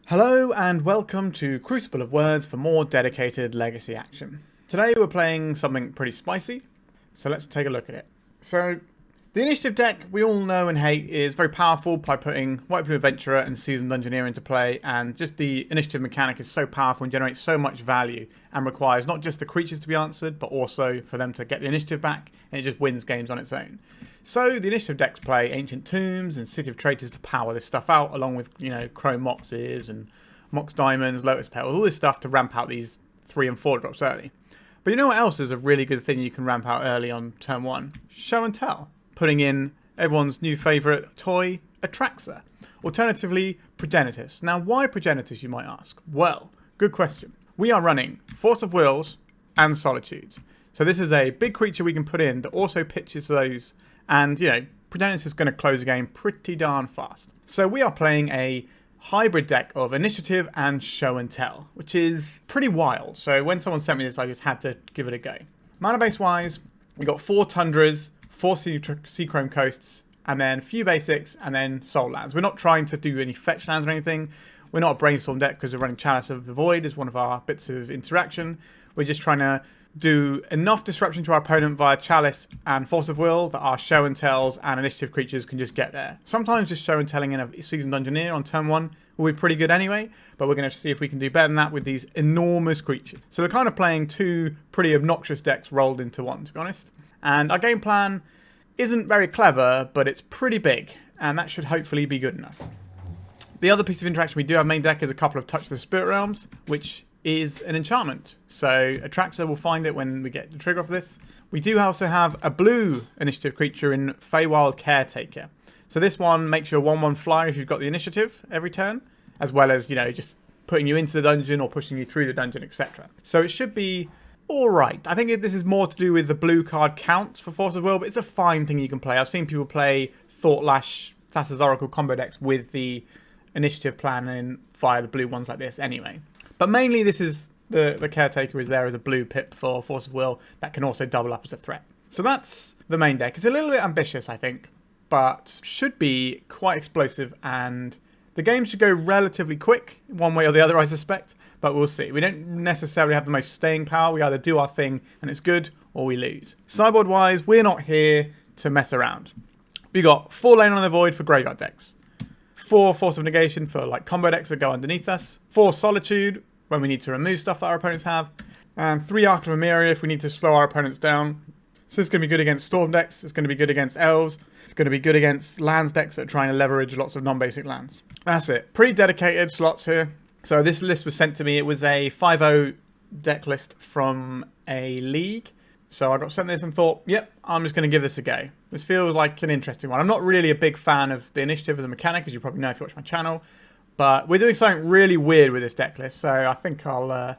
Hello and welcome to Crucible of Words for more dedicated legacy action. Today we're playing something pretty spicy, so let's take a look at it. So the initiative deck we all know and hate is very powerful by putting White Plume Adventurer and Seasoned Dungeoneer into play, and just the initiative mechanic is so powerful and generates so much value and requires not just the creatures to be answered but also for them to get the initiative back, and it just wins games on its own. So the initiative decks play Ancient Tombs and City of Traitors to power this stuff out, along with, Chrome Moxes and Mox Diamonds, Lotus Petal, all this stuff to ramp out these 3 and 4 drops early. But you know what else is a really good thing you can ramp out early on turn 1? Show and Tell. Putting in everyone's new favourite toy, Atraxa. Alternatively, Progenitus. Now, why Progenitus, you might ask? Well, good question. We are running Force of Wills and Solitudes. So this is a big creature we can put in that also pitches those. And, Progenitus is going to close the game pretty darn fast. So we are playing a hybrid deck of Initiative and Show and Tell, which is pretty wild. So when someone sent me this, I just had to give it a go. Mana base wise, we got 4 Tundras, 4 Seachrome Coasts, and then a few basics, and then Soul Lands. We're not trying to do any fetch lands or anything. We're not a brainstorm deck because we're running Chalice of the Void as one of our bits of interaction. We're just trying to do enough disruption to our opponent via Chalice and Force of Will that our Show and Tells and Initiative creatures can just get there. Sometimes just Show and Telling in a Seasoned Dungeoneer on turn 1 will be pretty good anyway, but we're going to see if we can do better than that with these enormous creatures. So we're kind of playing 2 pretty obnoxious decks rolled into one, to be honest. And our game plan isn't very clever, but it's pretty big, and that should hopefully be good enough. The other piece of interaction we do have main deck is a couple of Touch of the Spirit Realms, which is an enchantment. So Atraxa will find it when we get the trigger off this. We do also have a blue initiative creature in Feywild Caretaker. So this one makes you a 1/1 flyer if you've got the initiative every turn, as well as, just putting you into the dungeon or pushing you through the dungeon, etc. So it should be alright. I think this is more to do with the blue card count for Force of Will, but it's a fine thing you can play. I've seen people play Thought Lash, Thassa's Oracle combo decks with the initiative plan and via the blue ones like this anyway. But mainly this is the Caretaker is there as a blue pip for Force of Will that can also double up as a threat. So that's the main deck. It's a little bit ambitious, I think, but should be quite explosive, and the game should go relatively quick, one way or the other, I suspect, but we'll see. We don't necessarily have the most staying power. We either do our thing and it's good, or we lose. Sideboard-wise, we're not here to mess around. We got 4 Leyline on the Void for graveyard decks, 4 Force of Negation for combo decks that go underneath us, 4 Solitude when we need to remove stuff that our opponents have, and 3 Archon of Emeria if we need to slow our opponents down. So it's going to be good against Storm decks, it's going to be good against Elves, it's going to be good against lands decks that are trying to leverage lots of non-basic lands. That's it. Pretty dedicated slots here. So this list was sent to me. It was a 5-0 deck list from a league. So I got sent this and thought, yep, I'm just going to give this a go. This feels like an interesting one. I'm not really a big fan of the initiative as a mechanic, as you probably know if you watch my channel. But we're doing something really weird with this deck list. So I think I'll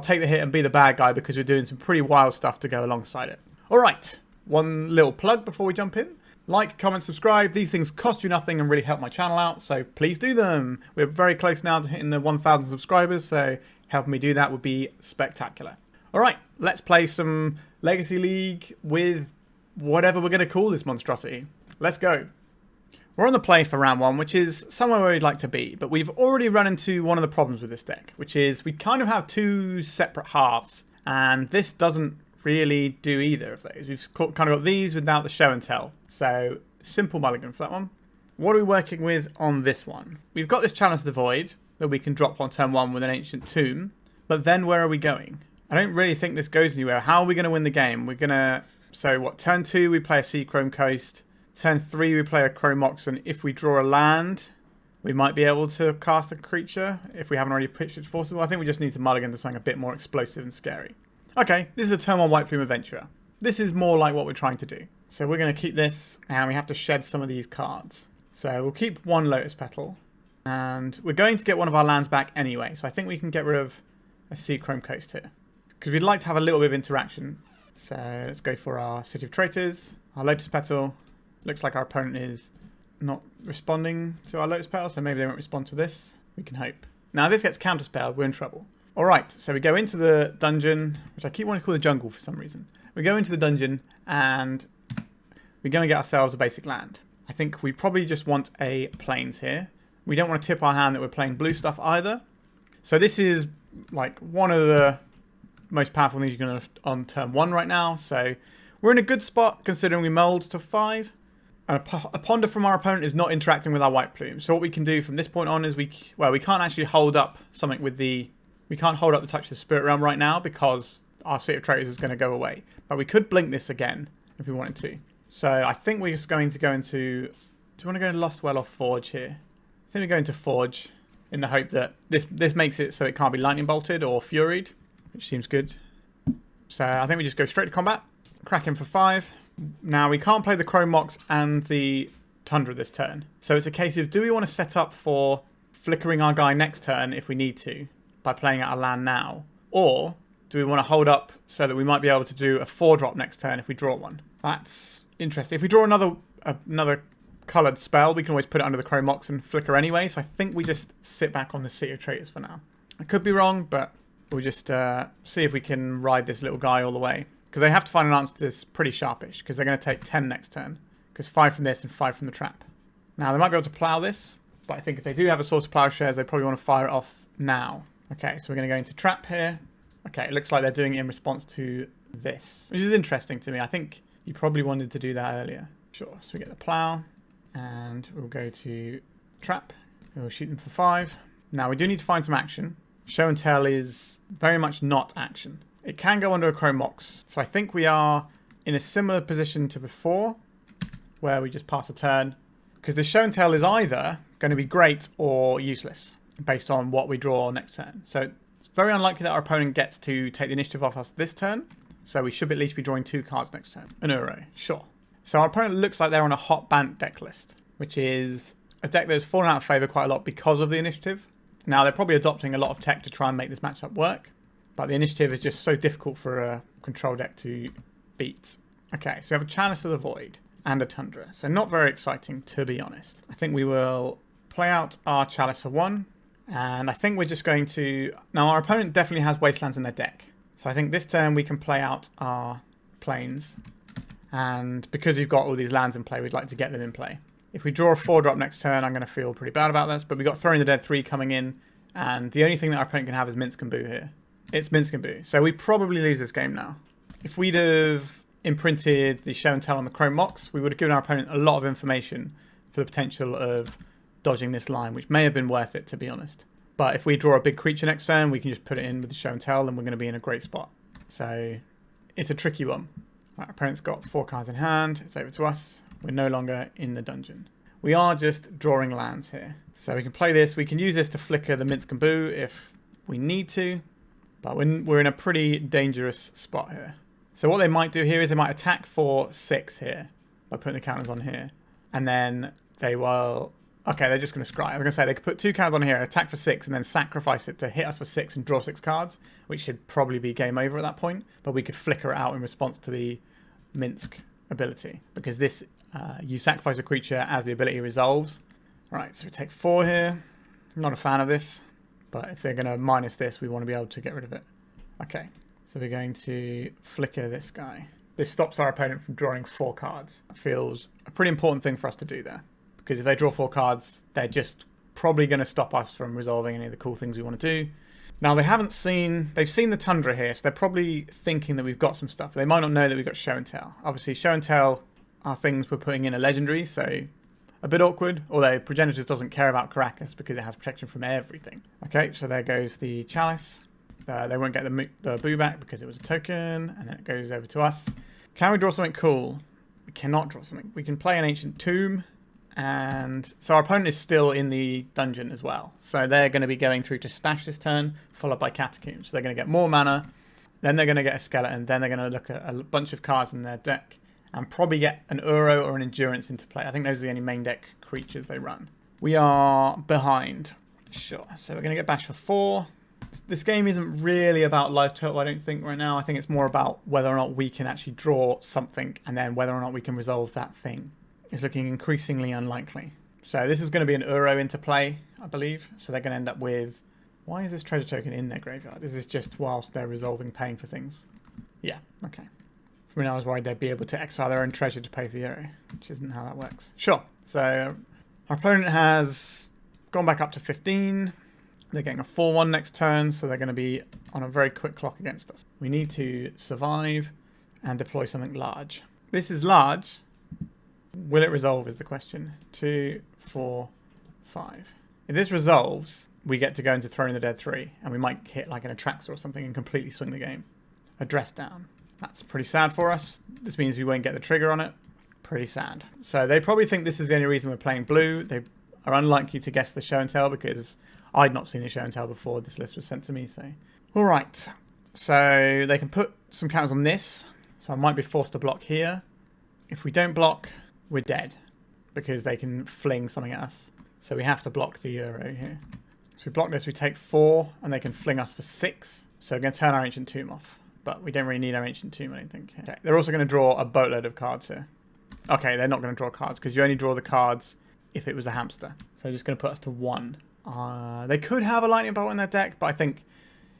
take the hit and be the bad guy because we're doing some pretty wild stuff to go alongside it. All right, one little plug before we jump in. Like, comment, subscribe. These things cost you nothing and really help my channel out, so please do them. We're very close now to hitting the 1,000 subscribers, so helping me do that would be spectacular. All right, let's play some Legacy League with whatever we're going to call this monstrosity. Let's go. We're on the play for round 1, which is somewhere where we'd like to be, but we've already run into one of the problems with this deck, which is we kind of have 2 separate halves, and this doesn't really do either of those. We've kind of got these without the Show and Tell. So, simple mulligan for that one. What are we working with on this one? We've got this Chalice of the Void that we can drop on turn 1 with an Ancient Tomb. But then where are we going? I don't really think this goes anywhere. How are we going to win the game? We're going to... So, what? Turn 2, we play a Seachrome Coast. Turn 3, we play a Chrome Mox. And if we draw a land, we might be able to cast a creature if we haven't already pitched it forcible. I think we just need to mulligan to something a bit more explosive and scary. Okay, this is a turn 1 White Plume Adventurer. This is more like what we're trying to do. So we're going to keep this, and we have to shed some of these cards. So we'll keep 1 Lotus Petal, and we're going to get one of our lands back anyway. So I think we can get rid of a Seachrome Coast here, because we'd like to have a little bit of interaction. So let's go for our City of Traitors, our Lotus Petal. Looks like our opponent is not responding to our Lotus Petal, so maybe they won't respond to this. We can hope. Now if this gets counterspelled, we're in trouble. Alright, so we go into the dungeon, which I keep wanting to call the jungle for some reason. We go into the dungeon and we're going to get ourselves a basic land. I think we probably just want a plains here. we don't want to tip our hand that we're playing blue stuff either. So this is like one of the most powerful things you're going to on turn 1 right now. So we're in a good spot considering we mulled to 5. And a ponder from our opponent is not interacting with our white plume. So what we can do from this point on is we can't actually hold up something with the... We can't hold up the Touch of the Spirit Realm right now because our City of Traitors is going to go away. But we could blink this again if we wanted to. So I think we're just going to go into... Do you want to go into Lostwell or Forge here? I think we go into Forge in the hope that this makes it so it can't be lightning bolted or furied, which seems good. So I think we just go straight to combat. Crack him for 5. Now we can't play the Chrome Mox and the Tundra this turn. So it's a case of, do we want to set up for flickering our guy next turn if we need to by playing out a land now? Or do we want to hold up so that we might be able to do a 4-drop next turn if we draw one? That's interesting. If we draw another coloured spell, we can always put it under the Chrome Mox and flicker anyway. So I think we just sit back on the City of Traitors for now. I could be wrong, but we'll just see if we can ride this little guy all the way. Because they have to find an answer to this pretty sharpish, because they're going to take 10 next turn. Because 5 from this and 5 from the trap. Now, they might be able to plough this, but I think if they do have a source of plowshares, they probably want to fire it off now. Okay, so we're going to go into trap here. Okay, it looks like they're doing it in response to this, which is interesting to me. I think you probably wanted to do that earlier. Sure, so we get the plough, and we'll go to trap. We'll shoot them for 5. Now, we do need to find some action. Show and tell is very much not action. It can go under a Chrome Mox. So I think we are in a similar position to before, where we just pass a turn. Because the show and tell is either going to be great or useless, based on what we draw next turn. So it's very unlikely that our opponent gets to take the initiative off us this turn. So we should at least be drawing 2 cards next turn. An Uro, sure. So our opponent looks like they're on a hot banned deck list, which is a deck that's fallen out of favour quite a lot because of the initiative. Now, they're probably adopting a lot of tech to try and make this matchup work. But the initiative is just so difficult for a control deck to beat. Okay, so we have a Chalice of the Void and a Tundra. So not very exciting, to be honest. I think we will play out our Chalice for 1. And I think we're just going to... Now, our opponent definitely has Wastelands in their deck. So I think this turn we can play out our Plains. And because we've got all these lands in play, we'd like to get them in play. If we draw a 4-drop next turn, I'm going to feel pretty bad about this. But we've got Throwing the Dead 3 coming in. And the only thing that our opponent can have is Minsk and Boo here. It's Minsk and Boo. So we probably lose this game now. If we'd have imprinted the show and tell on the Chrome Mox, we would have given our opponent a lot of information for the potential of dodging this line, which may have been worth it, to be honest. But if we draw a big creature next turn, we can just put it in with the show and tell, and we're going to be in a great spot. So it's a tricky one. Right, our opponent's got 4 cards in hand. It's over to us. We're no longer in the dungeon. We are just drawing lands here. So we can play this. We can use this to flicker the Minsk and Boo if we need to. But we're in a pretty dangerous spot here. So what they might do here is they might attack for 6 here by putting the counters on here. And then they will... Okay, they're just going to scry. I was going to say they could put 2 counters on here, attack for 6, and then sacrifice it to hit us for 6 and draw 6 cards, which should probably be game over at that point. But we could flicker it out in response to the Minsk ability. Because this, you sacrifice a creature as the ability resolves. Right, so we take 4 here. I'm not a fan of this. But if they're going to minus this, we want to be able to get rid of it. Okay, so we're going to flicker this guy. This stops our opponent from drawing 4 cards. It feels a pretty important thing for us to do there. Because if they draw 4 cards, they're just probably going to stop us from resolving any of the cool things we want to do. Now, they've seen the Tundra here, so they're probably thinking that we've got some stuff. They might not know that we've got show and tell. Obviously, show and tell are things we're putting in a legendary, so... a bit awkward, although Progenitus doesn't care about Caracas because it has protection from everything. Okay, so there goes the Chalice. They won't get the Boo back because it was a token, and then it goes over to us. Can we draw something cool? We cannot draw something. We can play an Ancient Tomb, and so our opponent is still in the dungeon as well. So they're going to be going through to Stash this turn, followed by Catacomb. So they're going to get more mana, then they're going to get a Skeleton, then they're going to look at a bunch of cards in their deck, and probably get an Uro or an Endurance into play. I think those are the only main deck creatures they run. We are behind. Sure. So we're going to get bashed for 4. This game isn't really about life total, I don't think, right now. I think it's more about whether or not we can actually draw something and then whether or not we can resolve that thing. It's looking increasingly unlikely. So this is going to be an Uro into play, I believe. So they're going to end up with... Why is this treasure token in their graveyard? Is this just whilst they're resolving paying for things? Yeah, okay. For me, I was worried they'd be able to exile their own treasure to pay for the Uro, which isn't how that works. Sure. So our opponent has gone back up to 15. They're getting a 4-1 next turn, so they're going to be on a very quick clock against us. We need to survive and deploy something large. This is large. Will it resolve is the question. 2, 4, 5. If this resolves, we get to go into Throne of the Dead 3, and we might hit like an Atraxa or something and completely swing the game. A dress down. That's pretty sad for us. This means we won't get the trigger on it. Pretty sad. So they probably think this is the only reason we're playing blue. They are unlikely to guess the show and tell because I'd not seen the show and tell before this list was sent to me. So, all right. So they can put some counters on this. So I might be forced to block here. If we don't block, we're dead because they can fling something at us. So we have to block the Euro here. So we block this, we take 4, and they can fling us for 6. So we're going to turn our Ancient Tomb off. But we don't really need our Ancient Tomb, I don't think. Okay. They're also going to draw a boatload of cards here. Okay, they're not going to draw cards because you only draw the cards if it was a hamster. So they're just going to put us to 1. They could have a Lightning Bolt in their deck, but I think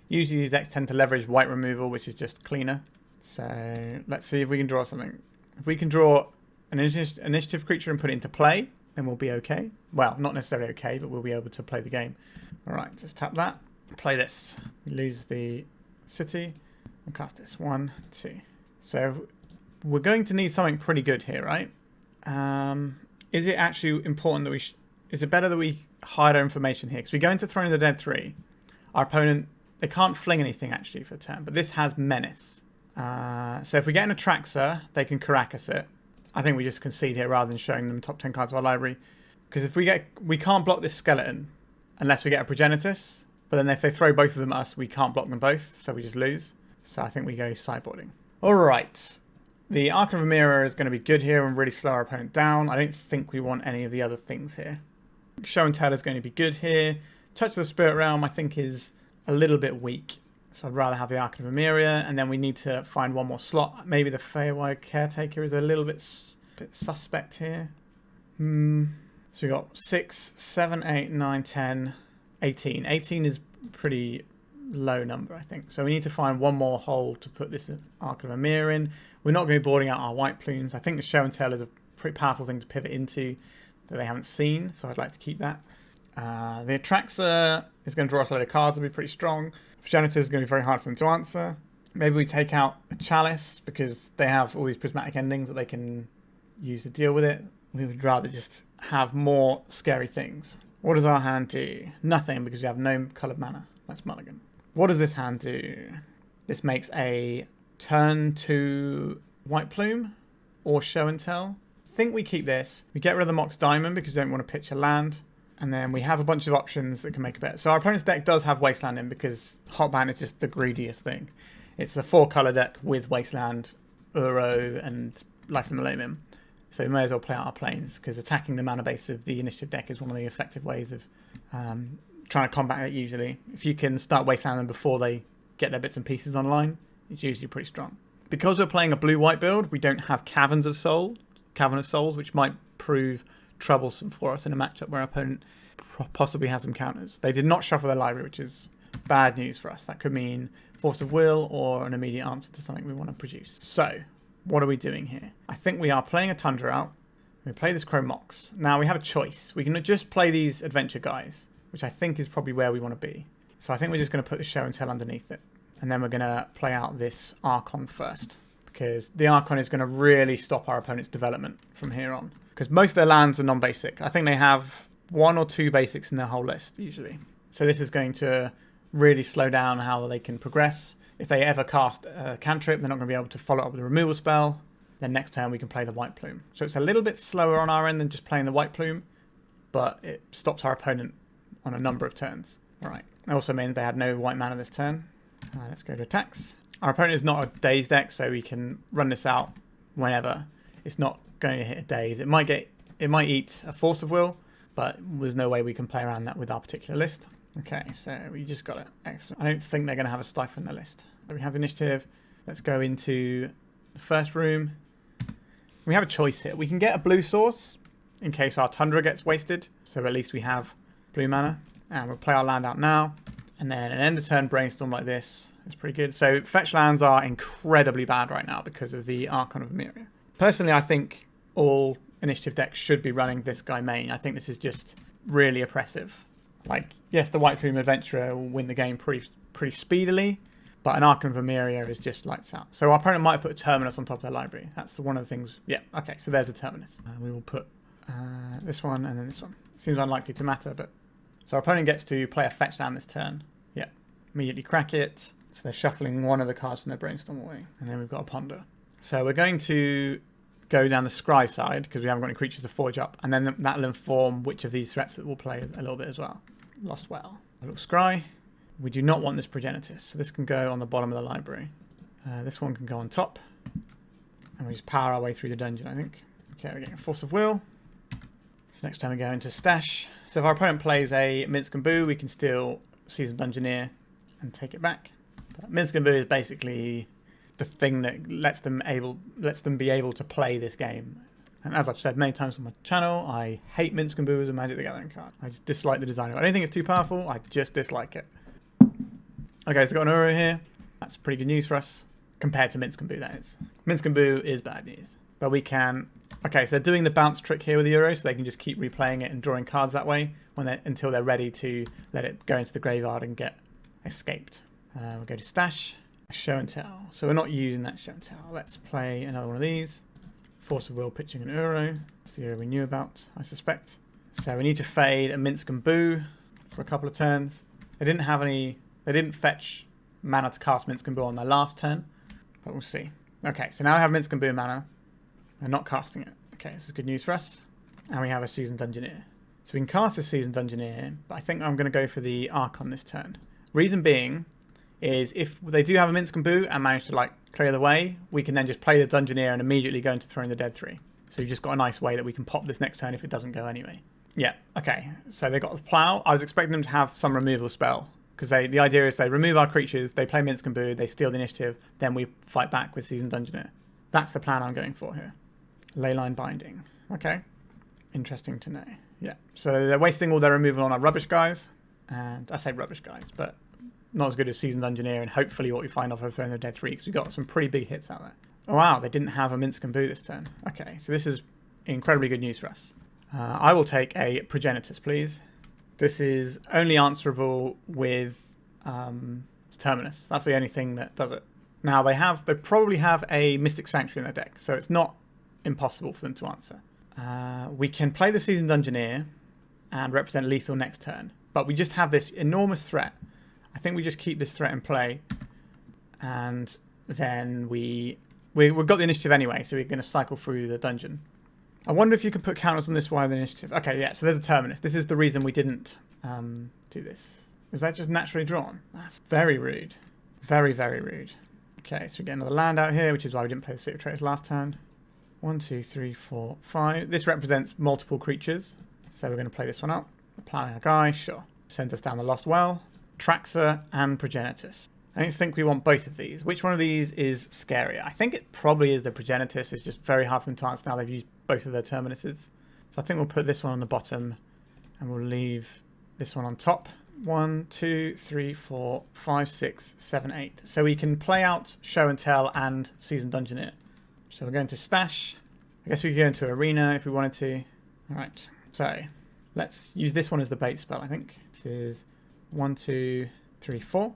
usually these decks tend to leverage white removal, which is just cleaner. So let's see if we can draw something. If we can draw an initiative creature and put it into play, then we'll be okay. Well, not necessarily okay, but we'll be able to play the game. All right, just tap that. Play this. We lose the city. And cast this. 1, 2. So we're going to need something pretty good here, right? Is it actually important that we... Is it better that we hide our information here? Because we go into Throne of the Dead 3. Our opponent... They can't fling anything, actually, for a turn. But this has Menace. So if we get an Atraxa, they can Caracas it. I think we just concede here rather than showing them top 10 cards of our library. Because if we can't block this skeleton unless we get a Progenitus. But then if they throw both of them at us, we can't block them both. So we just lose. So I think we go sideboarding. All right. The Archon of Emeria is going to be good here and really slow our opponent down. I don't think we want any of the other things here. Show and Tell is going to be good here. Touch of the Spirit Realm I think is a little bit weak. So I'd rather have the Archon of Emeria. And then we need to find one more slot. Maybe the Feywild Caretaker is a little bit suspect here. So we got 6, 7, 8, 9, 10, 18. 18 is pretty low number, I think. So we need to find one more hole to put this Archon of Emeria in. We're not going to be boarding out our white plumes. I think the show and tell is a pretty powerful thing to pivot into that they haven't seen, so I'd like to keep that. The Atraxa is going to draw us a load of cards. It'll be pretty strong. Progenitus is going to be very hard for them to answer. Maybe we take out a Chalice because they have all these prismatic endings that they can use to deal with it. We would rather just have more scary things. What does our hand do? Nothing because we have no coloured mana. That's mulligan. What does this hand do? This makes a turn to white plume or show and tell. I think we keep this. We get rid of the Mox Diamond because we don't want to pitch a land. And then we have a bunch of options that can make a bet. So our opponent's deck does have Wasteland in because Hotban is just the greediest thing. It's a 4-colour deck with Wasteland, Uro, and Life from the Lomin. So we may as well play out our planes because attacking the mana base of the initiative deck is one of the effective ways of trying to combat it usually. If you can start Wastelanding before they get their bits and pieces online, it's usually pretty strong. Because we're playing a blue-white build, we don't have Cavern of Souls, which might prove troublesome for us in a matchup where our opponent possibly has some counters. They did not shuffle their library, which is bad news for us. That could mean Force of Will or an immediate answer to something we want to produce. So, what are we doing here? I think we are playing a Tundra out. We play this Chrome Mox. Now, we have a choice. We can just play these adventure guys, which I think is probably where we want to be. So I think we're just going to put the show and tell underneath it. And then we're going to play out this Archon first, because the Archon is going to really stop our opponent's development from here on. Because most of their lands are non-basic. I think they have 1 or 2 basics in their whole list, usually. So this is going to really slow down how they can progress. If they ever cast a cantrip, they're not going to be able to follow up with a removal spell. Then next turn we can play the white plume. So it's a little bit slower on our end than just playing the white plume, but it stops our opponent on a number of turns. All right. It also means they had no white mana this turn. Let's go to attacks. Our opponent is not a Daze deck, so we can run this out whenever. It's not going to hit a Daze. It might eat a Force of Will, but there's no way we can play around that with our particular list. Okay, so we just got it. Excellent. I don't think they're going to have a Stifle in their list. So we have initiative. Let's go into the first room. We have a choice here. We can get a blue source in case our Tundra gets wasted. So at least we have blue mana. And we'll play our land out now. And then an end of turn brainstorm like this is pretty good. So fetch lands are incredibly bad right now because of the Archon of Emeria. Personally, I think all initiative decks should be running this guy main. I think this is just really oppressive. Like, yes, the White Plume Adventurer will win the game pretty speedily, but an Archon of Emeria is just lights out. So our opponent might put a Terminus on top of their library. That's one of the things. Yeah, okay, so there's the Terminus. We will put this one and then this one. Seems unlikely to matter, but... So our opponent gets to play a fetch down this turn. Yeah, immediately crack it. So they're shuffling one of the cards from their brainstorm away. And then we've got a Ponder. So we're going to go down the scry side because we haven't got any creatures to forge up. And then that'll inform which of these threats that we'll play a little bit as well. Lost Well. A little scry. We do not want this Progenitus. So this can go on the bottom of the library. This one can go on top. And we just power our way through the dungeon, I think. Okay, we're getting a Force of Will. So next time we go into Stash. So if our opponent plays a Minsc and Boo, we can steal Seasoned Dungeoneer and take it back. But Minsc and Boo is basically the thing that lets them be able to play this game. And as I've said many times on my channel, I hate Minsc and Boo as a Magic the Gathering card. I just dislike the design of it. I don't think it's too powerful, I just dislike it. Okay, so we've got an Uro here. That's pretty good news for us. Compared to Minsc and Boo, that is. Minsc and Boo is bad news. But we can... Okay, so they're doing the bounce trick here with the Uro, so they can just keep replaying it and drawing cards that way until they're ready to let it go into the graveyard and get escaped. We'll go to Stash. Show and Tell. So we're not using that Show and Tell. Let's play another one of these. Force of Will pitching an Uro. That's the Uro we knew about, I suspect. So we need to fade a Minsc and Boo for a couple of turns. They didn't have any... They didn't fetch mana to cast Minsc and Boo on their last turn, but we'll see. Okay, so now I have Minsc and Boo mana. They're not casting it. Okay, this is good news for us. And we have a Seasoned Dungeoneer. So we can cast this Seasoned Dungeoneer, but I think I'm going to go for the Archon this turn. Reason being is if they do have a Minsc and Boo and manage to like clear the way, we can then just play the Dungeoneer and immediately go into Throwing the Dead 3. So you've just got a nice way that we can pop this next turn if it doesn't go anyway. Yeah, okay. So they got the Plow. I was expecting them to have some removal spell. Because the idea is they remove our creatures, they play Minsc and Boo, they steal the initiative, then we fight back with Seasoned Dungeoneer. That's the plan I'm going for here. Leyline Binding. Okay. Interesting to know. Yeah. So they're wasting all their removal on our rubbish guys. And I say rubbish guys, but not as good as Seasoned Dungeoneer and hopefully what we find off of Throwing the Dead 3 because we've got some pretty big hits out there. Oh wow, they didn't have a Minsc and Boo this turn. Okay, so this is incredibly good news for us. I will take a Progenitus, please. This is only answerable with Terminus. That's the only thing that does it. Now they probably have a Mystic Sanctuary in their deck, so it's not impossible for them to answer. We can play the Seasoned Dungeoneer and represent lethal next turn, but we just have this enormous threat. I think we just keep this threat in play, and then we've got the initiative anyway, so we're going to cycle through the dungeon. I wonder if you could put counters on this while the initiative. Okay, yeah, so there's a Terminus. This is the reason we didn't do this. Is that just naturally drawn? That's very rude. Very, very rude. Okay, so we get another land out here, which is why we didn't play the City of Traitors last turn. 1, 2, 3, 4, 5. This represents multiple creatures. So we're going to play this one up. Applying a guy, sure. Send us down the Lost Well. Atraxa and Progenitus. I don't think we want both of these. Which one of these is scarier? I think it probably is the Progenitus. It's just very hard for them to answer now they've used both of their Terminuses. So I think we'll put this one on the bottom and we'll leave this one on top. 1, 2, 3, 4, 5, 6, 7, 8. So we can play out Show and Tell and Seasoned Dungeoneer. So we're going to Stash. I guess we could go into Arena if we wanted to. Alright, so let's use this one as the bait spell, I think. This is 1, 2, 3, 4.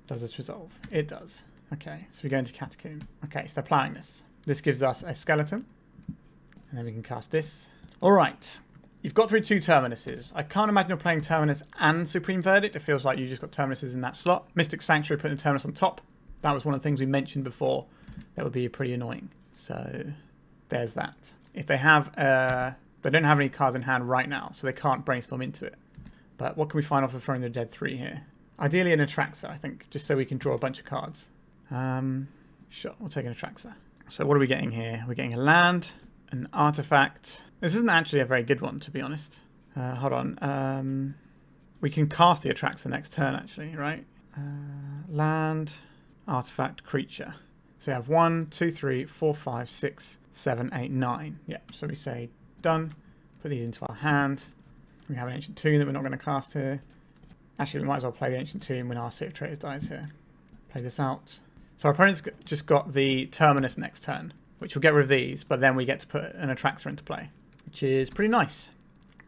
Does this resolve? It does. Okay, so we go into Catacomb. Okay, so they're playing this. This gives us a skeleton. And then we can cast this. Alright. You've got through 2 Terminuses. I can't imagine you're playing Terminus and Supreme Verdict. It feels like you just got Terminuses in that slot. Mystic Sanctuary putting the Terminus on top. That was one of the things we mentioned before. That would be pretty annoying. So there's that. If they have, they don't have any cards in hand right now, so they can't brainstorm into it. But what can we find off of Throwing the Dead 3 here? Ideally an Atraxa, I think, just so we can draw a bunch of cards. Sure, we'll take an Atraxa. So what are we getting here? We're getting a land, an artifact. This isn't actually a very good one, to be honest. Hold on. We can cast the Atraxa next turn, actually, right? Land, artifact, creature. So we have 1, 2, 3, 4, 5, 6, 7, 8, 9. Yeah, so we say done. Put these into our hand. We have an Ancient Tomb that we're not going to cast here. Actually, we might as well play the Ancient Tomb when our City of Traitors dies here. Play this out. So our opponent's just got the Terminus next turn, which will get rid of these, but then we get to put an Atraxa into play, which is pretty nice.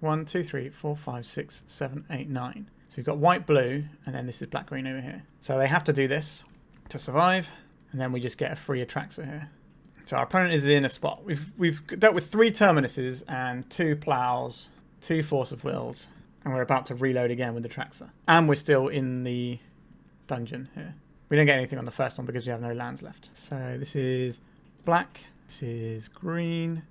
1, 2, 3, 4, 5, 6, 7, 8, 9. So we've got white, blue, and then this is black, green over here. So they have to do this to survive, and then we just get a free Atraxa here. So our opponent is in a spot. We've dealt with 3 Terminuses and 2 Plows, 2 Force of Wills, and we're about to reload again with the Atraxa. And we're still in the dungeon here. We don't get anything on the first one because we have no lands left. So this is black, this is green,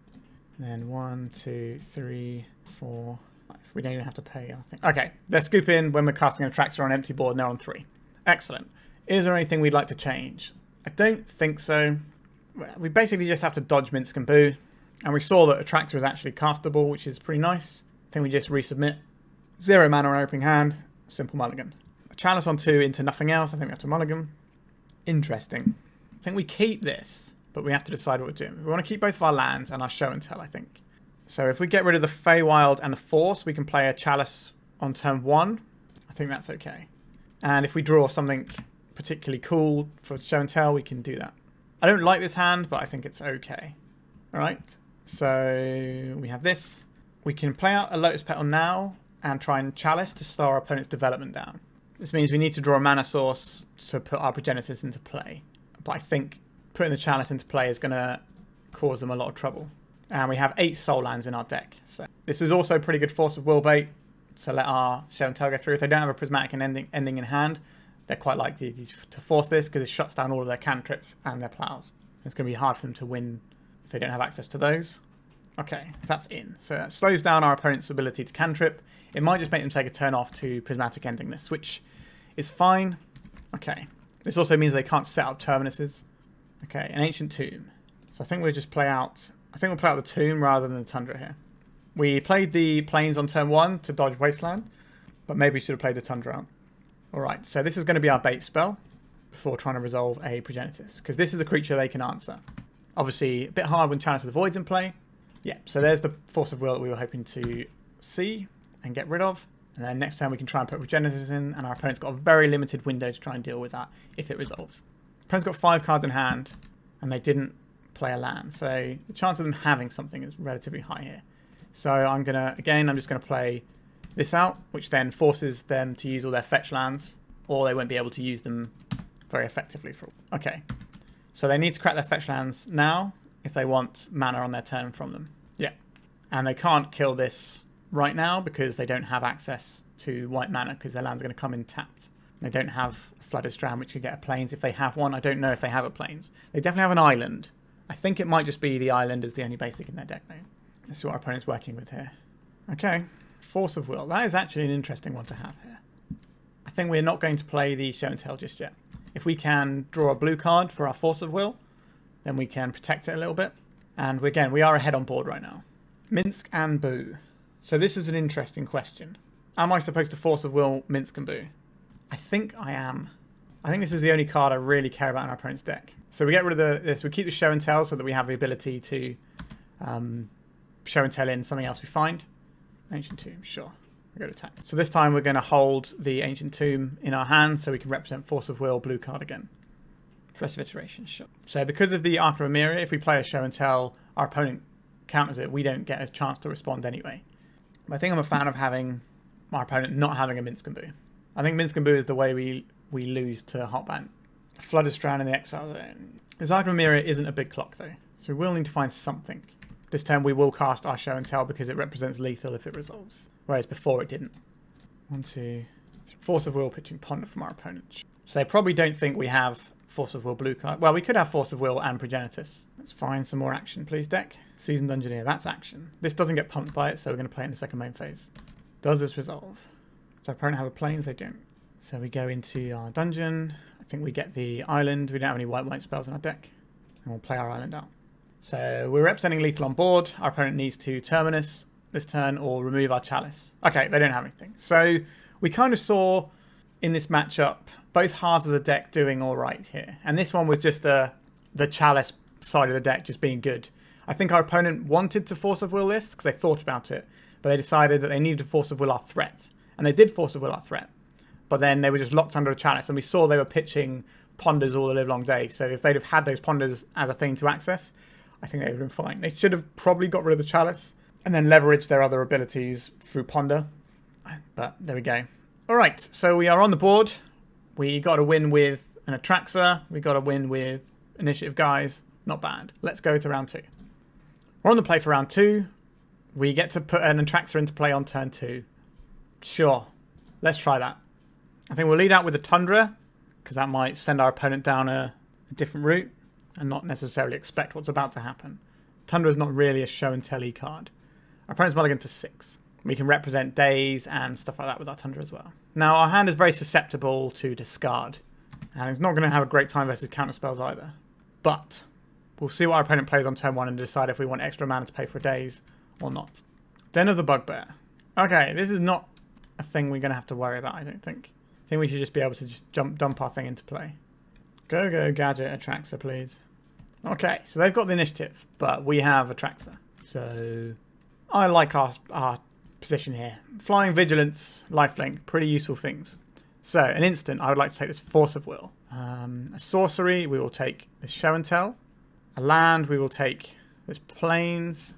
and then 1, 2, 3, 4, 5. We don't even have to pay, I think. Okay, they're scooping when we're casting an Atraxa on empty board, and they're on 3. Excellent. Is there anything we'd like to change? I don't think so. We basically just have to dodge Minsk and Boo. And we saw that Atraxa is actually castable, which is pretty nice. I think we just resubmit. 0 mana on opening hand. Simple mulligan. A Chalice on 2 into nothing else. I think we have to mulligan. Interesting. I think we keep this, but we have to decide what we're doing. We want to keep both of our lands and our show and tell, I think. So if we get rid of the Feywild and the Force, we can play a Chalice on turn 1. I think that's okay. And if we draw something particularly cool for show and tell, we can do that. I don't like this hand, but I think it's okay. Alright, so we have this. We can play out a Lotus Petal now and try and Chalice to slow our opponent's development down. This means we need to draw a mana source to put our Progenitus into play. But I think putting the Chalice into play is going to cause them a lot of trouble. And we have 8 soul lands in our deck. So this is also pretty good Force of Will bait to let our show and tell go through. If they don't have a Prismatic and ending in hand, they're quite likely to force this because it shuts down all of their cantrips and their plows. It's going to be hard for them to win if they don't have access to those. Okay, that's in. So that slows down our opponent's ability to cantrip. It might just make them take a turn off to Prismatic ending this, which is fine. Okay, this also means they can't set up Terminuses. Okay, an Ancient Tomb. So I think we'll just play out... I think we'll play out the Tomb rather than the Tundra here. We played the Plains on turn 1 to dodge Wasteland, but maybe we should have played the Tundra out. Alright, so this is going to be our bait spell before trying to resolve a Progenitus, because this is a creature they can answer. Obviously, a bit hard when Chalice of the Void's in play. Yeah, so there's the Force of Will that we were hoping to see and get rid of. And then next turn we can try and put Progenitus in, and our opponent's got a very limited window to try and deal with that if it resolves. Opponent's got 5 cards in hand, and they didn't play a land, so the chance of them having something is relatively high here. So I'm just going to play this out, which then forces them to use all their fetch lands, or they won't be able to use them very effectively. Okay, so they need to crack their fetch lands now if they want mana on their turn from them. Yeah, and they can't kill this right now because they don't have access to white mana because their lands are going to come in tapped. They don't have a Flooded Strand, which could get a Plains if they have one. I don't know if they have a Plains. They definitely have an island. I think it might just be the island as the only basic in their deck, though. Let's see what our opponent's working with here. Okay, Force of Will. That is actually an interesting one to have here. I think we're not going to play the Show and Tell just yet. If we can draw a blue card for our Force of Will, then we can protect it a little bit. And again, we are ahead on board right now. Minsk and Boo. So this is an interesting question. Am I supposed to Force of Will Minsk and Boo? I think I am. I think this is the only card I really care about in our opponent's deck. So we get rid of this. We keep the Show and Tell so that we have the ability to Show and Tell in something else we find. Ancient Tomb, sure. We go to attack. So this time we're going to hold the Ancient Tomb in our hand so we can represent Force of Will, blue card again. Rest of iteration, sure. So because of the Archon of Emeria, if we play a Show and Tell, our opponent counters it, we don't get a chance to respond anyway. But I think I'm a fan of having my opponent not having a Minsk and Boo. I think Minsk and Boo is the way we lose to Hotband. Flooded Strand in the Exile Zone. This Archon of Emeria isn't a big clock though, so we will need to find something. This turn we will cast our Show and Tell because it represents lethal if it resolves, whereas before it didn't. 1, 2, 3. Force of Will pitching Ponder from our opponent. So they probably don't think we have Force of Will blue card. Well, we could have Force of Will and Progenitus. Let's find some more action, please, deck. Seasoned Dungeoneer, that's action. This doesn't get pumped by it, so we're going to play it in the second main phase. Does this resolve? Does our opponent have a Plains? They don't. So we go into our dungeon. I think we get the island. We don't have any white spells in our deck. And we'll play our island out. So we're representing lethal on board. Our opponent needs to Terminus this turn or remove our Chalice. Okay, they don't have anything. So we kind of saw in this matchup both halves of the deck doing all right here. And this one was just the Chalice side of the deck just being good. I think our opponent wanted to Force of Will this because they thought about it, but they decided that they needed to Force of Will our threat. And they did Force of Will our threat. But then they were just locked under a Chalice, and we saw they were pitching Ponders all the live long day. So if they'd have had those Ponders as a thing to access, I think they would have been fine. They should have probably got rid of the Chalice and then leverage their other abilities through Ponder. But there we go. All right, so we are on the board. We got a win with an Atraxa. We got a win with Initiative Guys. Not bad. Let's go to round 2. We're on the play for round 2. We get to put an Atraxa into play on turn 2. Sure. Let's try that. I think we'll lead out with a Tundra, because that might send our opponent down a different route and not necessarily expect what's about to happen. Tundra is not really a show and tell card. Our opponent's mulligan to 6. We can represent days and stuff like that with our Tundra as well. Now, our hand is very susceptible to discard, and it's not going to have a great time versus counter spells either. But we'll see what our opponent plays on turn 1 and decide if we want extra mana to pay for days or not. Den of the Bugbear. Okay, this is not a thing we're going to have to worry about, I don't think. I think we should just be able to just dump our thing into play. Go, Gadget, Atraxa, please. Okay, so they've got the initiative, but we have Atraxa. So I like our position here. Flying, Vigilance, Lifelink, pretty useful things. So, an instant, I would like to take this Force of Will. A sorcery, we will take this Show and Tell. A land, we will take this Plains.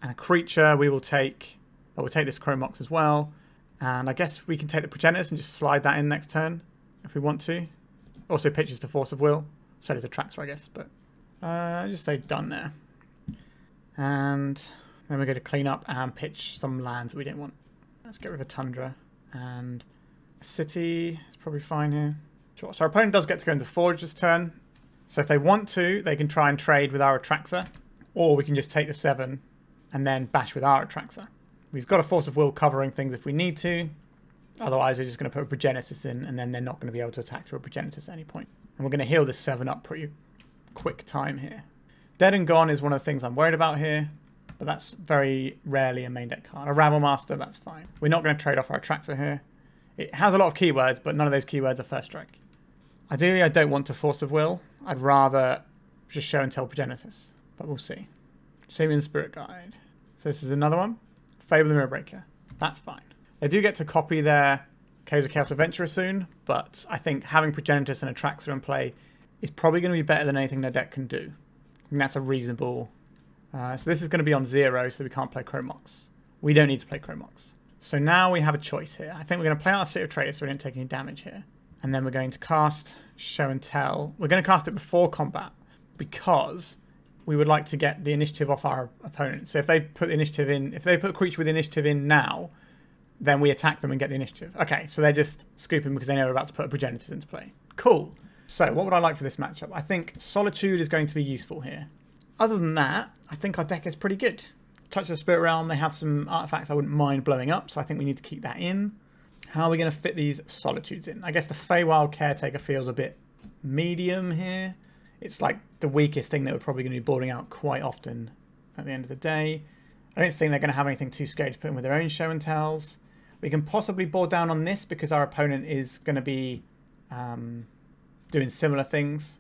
And a creature, we will take... Well, we'll take this Chrome Mox as well. And I guess we can take the Progenitus and just slide that in next turn if we want to. Also pitches to Force of Will. So does Atraxa, I guess. But just say done there. And then we're going to clean up and pitch some lands that we don't want. Let's get rid of a Tundra. And a city is probably fine here. Sure. So our opponent does get to go into Forge this turn. So if they want to, they can try and trade with our Atraxa. Or we can just take the 7 and then bash with our Atraxa. We've got a Force of Will covering things if we need to. Otherwise, we're just going to put a Progenitus in, and then they're not going to be able to attack through a Progenitus at any point. And we're going to heal this 7 up pretty quick time here. Dead and Gone is one of the things I'm worried about here, but that's very rarely a main deck card. A Rabble Master, that's fine. We're not going to trade off our Atraxa here. It has a lot of keywords, but none of those keywords are first strike. Ideally, I don't want to Force of Will. I'd rather just Show and Tell Progenitus, but we'll see. Simian Spirit Guide. So this is another one. Fable the Mirror Breaker. That's fine. They do get to copy their Caves of Chaos Adventurer soon, but I think having Progenitus and Atraxa in play is probably going to be better than anything their deck can do. And that's a reasonable... so this is going to be on 0, so we can't play Chrome Mox. We don't need to play Chrome Mox. So now we have a choice here. I think we're going to play out City of Traitors so we don't take any damage here. And then we're going to cast Show and Tell. We're going to cast it before combat because we would like to get the initiative off our opponent. So if they put the initiative in, if they put a creature with initiative in now, then we attack them and get the initiative. Okay, so they're just scooping because they know we're about to put a Progenitus into play. Cool. So what would I like for this matchup? I think Solitude is going to be useful here. Other than that, I think our deck is pretty good. Touch of the Spirit Realm, they have some artifacts I wouldn't mind blowing up, so I think we need to keep that in. How are we going to fit these Solitudes in? I guess the Feywild Caretaker feels a bit medium here. It's like the weakest thing that we're probably going to be boarding out quite often at the end of the day. I don't think they're going to have anything too scary to put in with their own Show and Tells. We can possibly board down on this because our opponent is going to be doing similar things.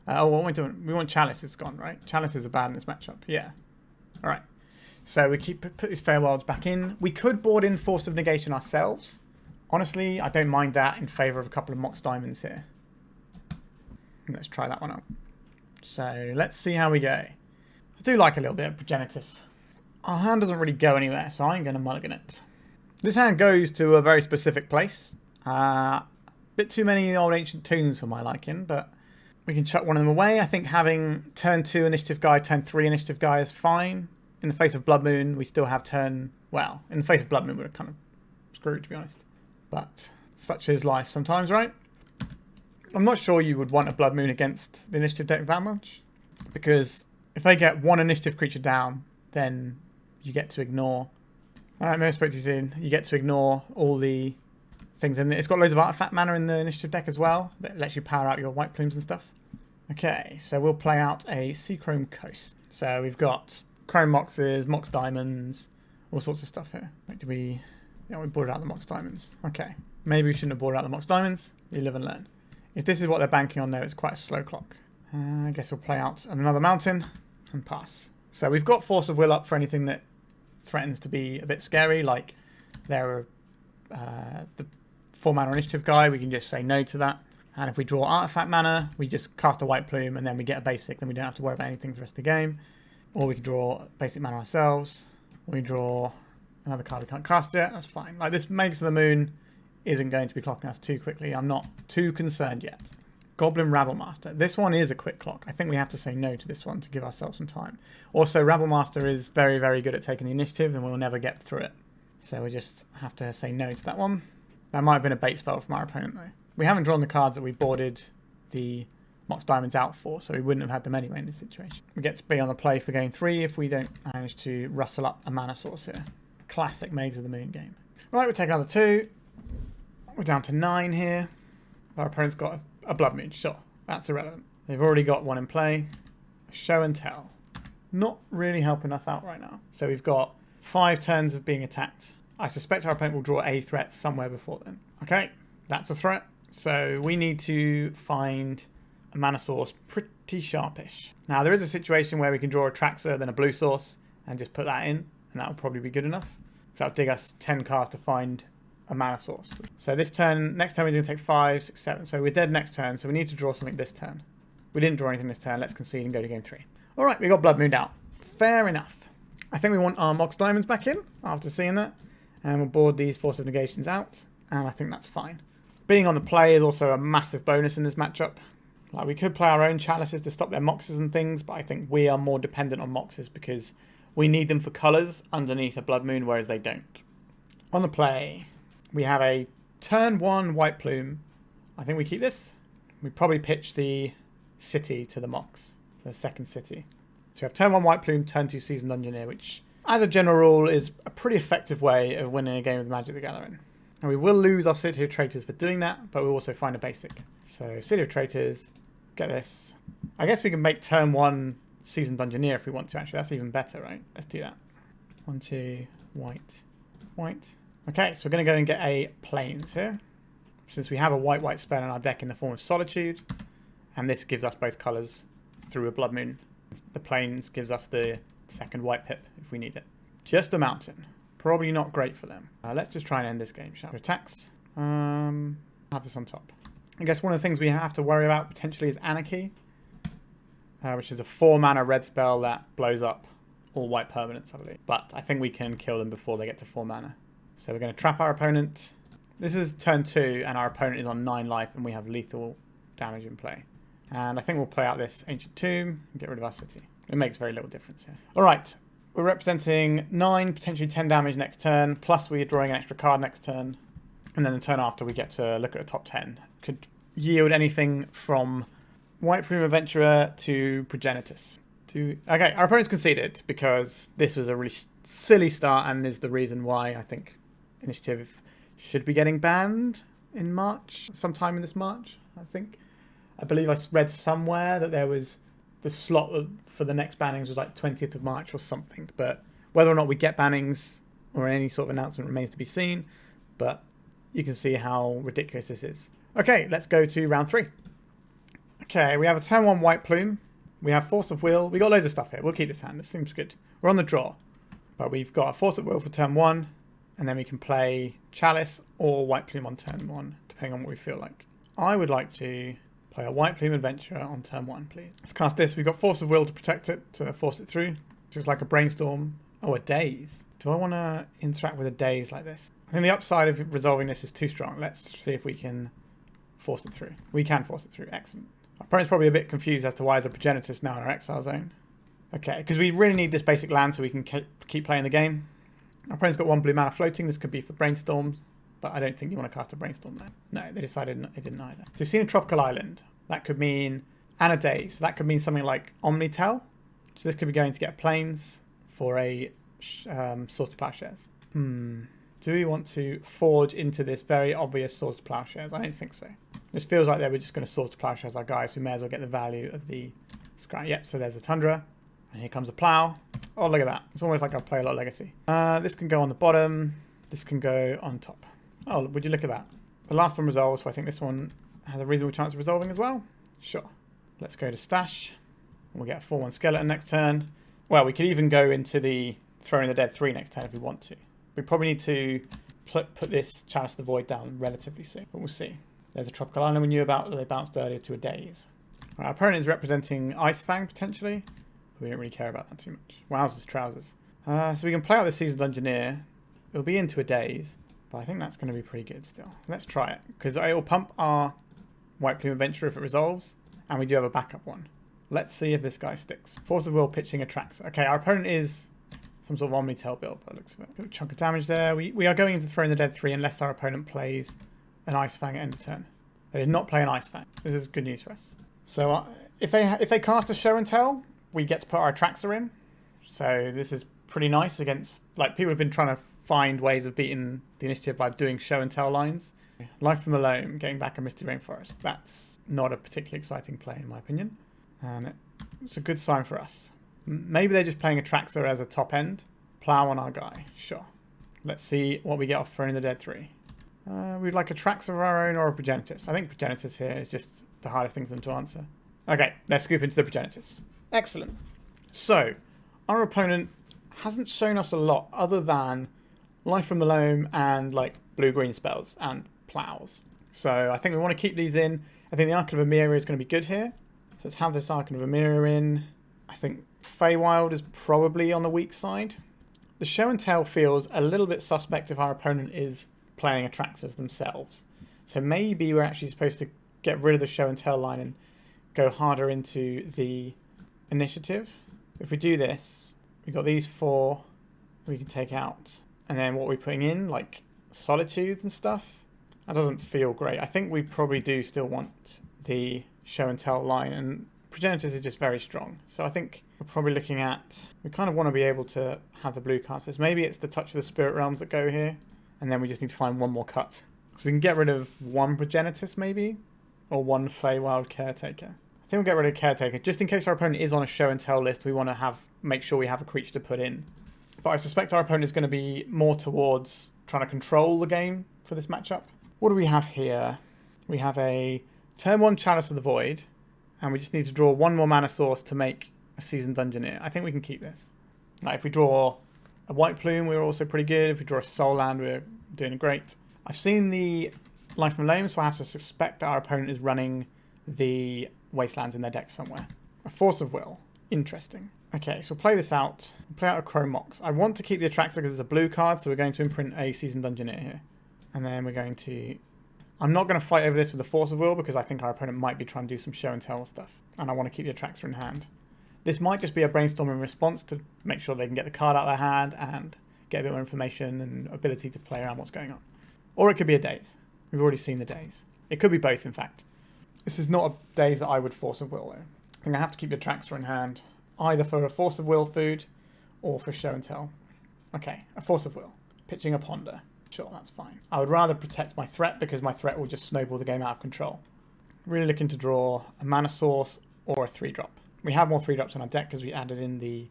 Oh, what are we doing? We want Chalice. It's gone, right? Chalice is bad in this matchup. Yeah. All right. So we put these Feywilds back in. We could board in Force of Negation ourselves. Honestly, I don't mind that in favour of a couple of Mox Diamonds here. Let's try that one out. So let's see how we go. I do like a little bit of Progenitus. Our hand doesn't really go anywhere, so I'm going to mulligan it. This hand goes to a very specific place. Bit too many old ancient tunes for my liking, but we can chuck one of them away. I think having turn 2 initiative guy, turn 3 initiative guy is fine. In the face of Blood Moon, we still have turn... Well, in the face of Blood Moon, we're kind of screwed, to be honest. But such is life sometimes, right? I'm not sure you would want a Blood Moon against the initiative deck that much. Because if they get one initiative creature down, then you get to ignore... Alright, maybe I spoke too soon. You get to ignore all the things in there. It's got loads of artifact mana in the initiative deck as well. That lets you power out your white plumes and stuff. Okay, so we'll play out a Seachrome Coast. So we've got Chrome Moxes, Mox Diamonds, all sorts of stuff here. Wait, did we... Yeah, we boarded out the Mox Diamonds. Okay. Maybe we shouldn't have boarded out the Mox Diamonds. You live and learn. If this is what they're banking on, though, it's quite a slow clock. I guess we'll play out another mountain and pass. So we've got Force of Will up for anything that threatens to be a bit scary, like the 4-mana initiative guy. We can just say no to that. And if we draw artifact mana, we just cast a white plume and then we get a basic. Then we don't have to worry about anything for the rest of the game. Or we can draw basic mana ourselves. We draw another card. We can't cast it. That's fine. Like, this Mages of the Moon isn't going to be clocking us too quickly. I'm not too concerned yet. Goblin Rabblemaster. This one is a quick clock. I think we have to say no to this one to give ourselves some time. Also, Rabblemaster is very, very good at taking the initiative and we'll never get through it. So we just have to say no to that one. That might have been a bait spell from our opponent though. We haven't drawn the cards that we boarded the Mox Diamonds out for, so we wouldn't have had them anyway in this situation. We get to be on the play for game 3 if we don't manage to rustle up a mana source here. Classic Mages of the Moon game. Right, we'll take another 2. We're down to 9 here. Our opponent's got a Blood Moon. Sure, that's irrelevant. They've already got one in play. Show and tell. Not really helping us out right now. So we've got 5 turns of being attacked. I suspect our opponent will draw a threat somewhere before then. Okay, that's a threat. So we need to find a mana source pretty sharpish. Now there is a situation where we can draw a Atraxa, then a blue source, and just put that in, and that will probably be good enough. So that'll dig us 10 cards to find a mana source. So this turn, next turn we're going to take 5, 6, 7. So we're dead next turn, so we need to draw something this turn. We didn't draw anything this turn. Let's concede and go to game 3. All right, we got Blood Mooned out. Fair enough. I think we want our Mox Diamonds back in after seeing that. And we'll board these Force of Negations out. And I think that's fine. Being on the play is also a massive bonus in this matchup. Like, we could play our own Chalices to stop their Moxes and things, but I think we are more dependent on Moxes because we need them for colours underneath a Blood Moon, whereas they don't. On the play, we have a turn 1 White Plume. I think we keep this. We probably pitch the city to the Mox, the second city. So we have turn 1 White Plume, turn 2 Seasoned Dungeoneer, which, as a general rule, is a pretty effective way of winning a game of Magic the Gathering. And we will lose our City of Traitors for doing that, but we'll also find a basic. So City of Traitors, get this. I guess we can make turn 1 Seasoned Dungeoneer if we want to, actually. That's even better, right? Let's do that. 1, 2, white, white. Okay, so we're going to go and get a Plains here. Since we have a white spell in our deck in the form of Solitude, and this gives us both colours through a Blood Moon. The Plains gives us the second white pip if we need it. Just a mountain. Probably not great for them. Let's just try and end this game, shall we? Attacks. Have this on top. I guess one of the things we have to worry about potentially is Anarchy, which is a 4-mana red spell that blows up all white permanents, I believe. But I think we can kill them before they get to 4 mana. So we're going to trap our opponent. This is turn 2, and our opponent is on 9 life, and we have lethal damage in play. And I think we'll play out this Ancient Tomb and get rid of our city. It makes very little difference here. All right. We're representing 9, potentially 10 damage next turn, plus we're drawing an extra card next turn. And then the turn after, we get to look at the top 10. Could yield anything from White Plume Adventurer to Progenitus. Okay, our opponent's conceded because this was a really silly start and is the reason why I think Initiative should be getting banned in March, sometime in this March, I think. I believe I read somewhere that there was the slot for the next bannings was like 20th of March or something. But whether or not we get bannings or any sort of announcement remains to be seen. But you can see how ridiculous this is. Okay, let's go to round 3. Okay, we have a turn 1 White Plume. We have Force of Will. We got loads of stuff here. We'll keep this hand. This seems good. We're on the draw. But we've got a Force of Will for turn 1. And then we can play Chalice or White Plume on turn 1, depending on what we feel like. I would like to play a White Plume Adventurer on turn 1, please. Let's cast this. We've got Force of Will to protect it, to force it through. Just like a Brainstorm. Oh, a Daze. Do I want to interact with a Daze like this? I think the upside of resolving this is too strong. Let's see if we can force it through. We can force it through. Excellent. Our opponent's probably a bit confused as to why there's a Progenitus now in our exile zone. Okay, because we really need this basic land so we can keep playing the game. Our opponent's got 1 blue mana floating. This could be for Brainstorm, but I don't think you want to cast a Brainstorm there. No, they decided they didn't either. So you've seen a Tropical Island. That could mean and a Daze. So that could mean something like Omnitel. So this could be going to get Plains for a Source to Plowshares. Do we want to forge into this very obvious Source to Plowshares? I don't think so. This feels like they were just going to Source to Plowshares our guys. We may as well get the value of the scrap. Yep, so there's a Tundra. And here comes a Plow. Oh, look at that. It's almost like I play a lot of Legacy. This can go on the bottom. This can go on top. Oh, would you look at that? The last one resolves, so I think this one has a reasonable chance of resolving as well. Sure. Let's go to Stash. We'll get a 4-1 Skeleton next turn. Well, we could even go into the Throwing the Dead 3 next turn if we want to. We probably need to put this Chalice of the Void down relatively soon, but we'll see. There's a Tropical Island we knew about that they bounced earlier to a Daze. Right, our opponent is representing Ice Fang potentially. We don't really care about that too much. Wowzers trousers. So we can play out the Seasoned Dungeoneer. It'll be into a daze, but I think that's going to be pretty good still. Let's try it, because it will pump our White Plume Adventurer if it resolves, and we do have a backup one. Let's see if this guy sticks. Force of Will pitching Atraxa. Okay, our opponent is some sort of Omni-Tail build by the looks of it. A chunk of damage there. We are going into Throwing the Dead 3 unless our opponent plays an Ice Fang at end of turn. They did not play an Ice Fang. This is good news for us. So if they cast a Show and Tell, we get to put our Atraxa in. So this is pretty nice against, like, people have been trying to find ways of beating the initiative by doing Show and Tell lines. Life from Alone, getting back a Misty Rainforest. That's not a particularly exciting play in my opinion. And it's a good sign for us. Maybe they're just playing Atraxa as a top end. Plow on our guy. Sure. Let's see what we get off Throwing the Dead 3. We'd like Atraxa of our own or a Progenitus. I think Progenitus here is just the hardest thing for them to answer. Okay, let's scoop into the Progenitus. Excellent. So, our opponent hasn't shown us a lot other than Life from the Loam and like blue-green spells and plows. So I think we want to keep these in. I think the Archon of Emeria is going to be good here. So let's have this Archon of Emeria in. I think Feywild is probably on the weak side. The Show and Tell feels a little bit suspect if our opponent is playing Atraxas themselves. So maybe we're actually supposed to get rid of the Show and Tell line and go harder into the initiative. If we do this, we've got these 4 we can take out. And then what we're putting in, like Solitudes and stuff, that doesn't feel great. I think we probably do still want the Show and Tell line, and Progenitus is just very strong. So I think we're probably looking at, we kind of want to be able to have the blue cards. Maybe it's the Touch of the Spirit Realms that go here, and then we just need to find one more cut. So we can get rid of one Progenitus maybe, or one Feywild Caretaker. I think we'll get rid of Caretaker, just in case our opponent is on a Show and Tell list. We want to make sure we have a creature to put in. But I suspect our opponent is going to be more towards trying to control the game for this matchup. What do we have here? We have a turn 1 Chalice of the Void, and we just need to draw one more mana source to make a Seasoned Dungeoneer. I think we can keep this. Like if we draw a White Plume, we're also pretty good. If we draw a Soul Land, we're doing great. I've seen the Life from Lame, so I have to suspect that our opponent is running the Wastelands in their deck somewhere. A Force of Will. Interesting. Okay, so we'll play this out. We'll play out a Chrome Mox. I want to keep the Atraxa because it's a blue card, so we're going to imprint a Seasoned Dungeoneer here. And then we're going to... I'm not going to fight over this with the Force of Will because I think our opponent might be trying to do some Show and Tell stuff. And I want to keep the Atraxa in hand. This might just be a brainstorming response to make sure they can get the card out of their hand and get a bit more information and ability to play around what's going on. Or it could be a daze. We've already seen the daze. It could be both, in fact. This is not a daze that I would Force of Will, though. I think I have to keep the Atraxa in hand, either for a Force of Will food or for Show and Tell. Okay, a Force of Will. Pitching a Ponder. Sure, that's fine. I would rather protect my threat because my threat will just snowball the game out of control. Really looking to draw a mana source or a 3-drop. We have more 3-drops in our deck because we added in the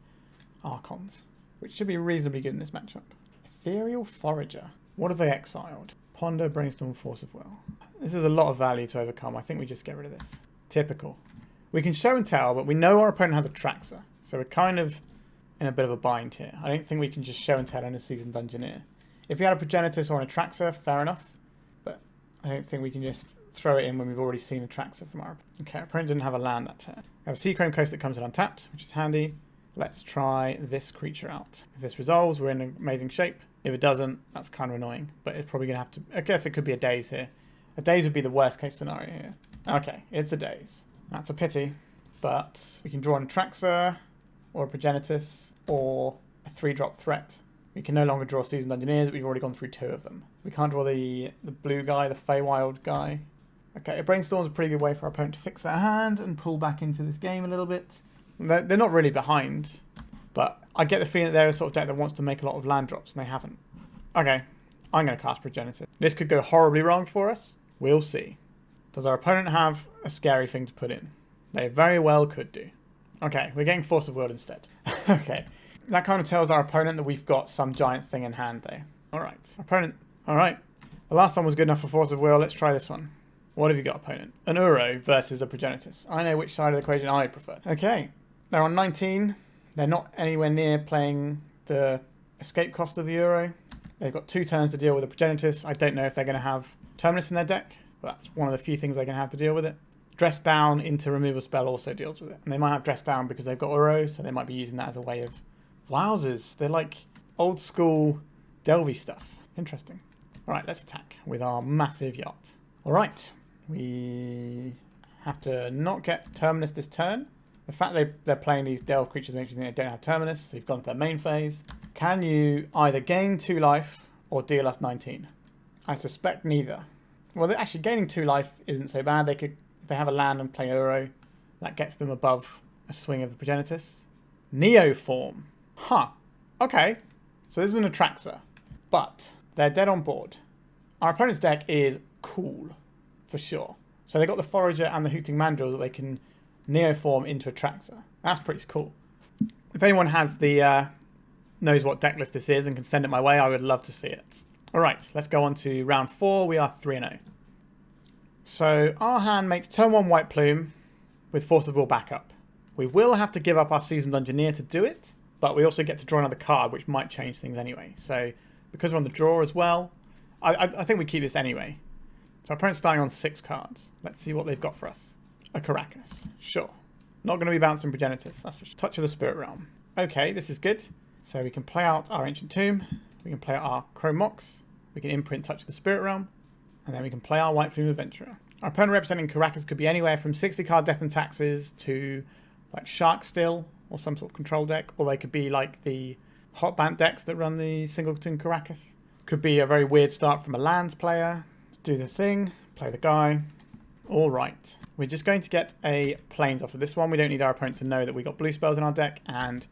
Archons, which should be reasonably good in this matchup. Ethereal Forager. What have they exiled? Ponder, Brainstorm, Force of Will. This is a lot of value to overcome. I think we just get rid of this. Typical. We can Show and Tell, but we know our opponent has a Atraxa, so we're kind of in a bit of a bind here. I don't think we can just Show and Tell in a Seasoned Dungeoneer. If we had a Progenitus or an Atraxa, fair enough, but I don't think we can just throw it in when we've already seen Atraxa from our... Okay, our opponent didn't have a land that turn. We have a Seachrome Coast that comes in untapped, which is handy. Let's try this creature out. If this resolves, we're in amazing shape. If it doesn't, that's kind of annoying, but it's probably going to have to... I guess it could be a daze here. A daze would be the worst case scenario here. Okay, it's a daze. That's a pity, but we can draw an Atraxa or a Progenitus or a 3-drop threat. We can no longer draw Seasoned Dungeoneers, but we've already gone through 2 of them. We can't draw the blue guy, the Feywild guy. Okay, a Brainstorm's a pretty good way for our opponent to fix their hand and pull back into this game a little bit. They're not really behind, but I get the feeling that they're a sort of deck that wants to make a lot of land drops, and they haven't. Okay, I'm going to cast Progenitus. This could go horribly wrong for us. We'll see. Does our opponent have a scary thing to put in? They very well could do. Okay, we're getting Force of Will instead. Okay. That kind of tells our opponent that we've got some giant thing in hand there. Alright. Opponent. Alright. The last one was good enough for Force of Will. Let's try this one. What have you got, opponent? An Uro versus a Progenitus. I know which side of the equation I prefer. Okay. They're on 19. They're not anywhere near playing the escape cost of the Uro. They've got 2 turns to deal with a Progenitus. I don't know if they're going to have Terminus in their deck. But that's one of the few things they can have to deal with it. Dress Down into Removal Spell also deals with it. And they might have Dress Down because they've got Uro, so they might be using that as a way of Wowzers. They're like old school Delvey stuff. Interesting. All right, let's attack with our massive yacht. All right. We have to not get Terminus this turn. The fact they're playing these Delve creatures makes me think they don't have Terminus, so you've gone to their main phase. Can you either gain 2 life or deal us 19? I suspect neither. Well, actually, gaining 2 life isn't so bad. If they have a land and play Uro, that gets them above a swing of the Progenitus. Neoform. Huh. Okay. So this is an Atraxa, but they're dead on board. Our opponent's deck is cool, for sure. So they got the Forager and the Hooting Mandrill that they can Neoform into Atraxa. That's pretty cool. If anyone has the knows what deck list this is and can send it my way, I would love to see it. All right, let's go on to round 4. We are 3-0. So our hand makes turn 1 White Plume with Force of Will backup. We will have to give up our Seasoned Dungeoneer to do it, but we also get to draw another card, which might change things anyway. So because we're on the draw as well, I think we keep this anyway. So our opponent's starting on 6 cards. Let's see what they've got for us. A Caracas. Sure. Not going to be bouncing Progenitus. That's just Touch of the Spirit Realm. Okay, this is good. So we can play out our Ancient Tomb. We can play out our Chrome Mox. We can imprint Touch of the Spirit Realm. And then we can play our White Plume Adventurer. Our opponent representing Caracas could be anywhere from 60 card Death and Taxes to like Shark Still or some sort of control deck. Or they could be like the Hot Bant decks that run the Singleton Caracas. Could be a very weird start from a lands player. Do the thing. Play the guy. All right. We're just going to get a Plains off of this one. We don't need our opponent to know that we got blue spells in our deck. And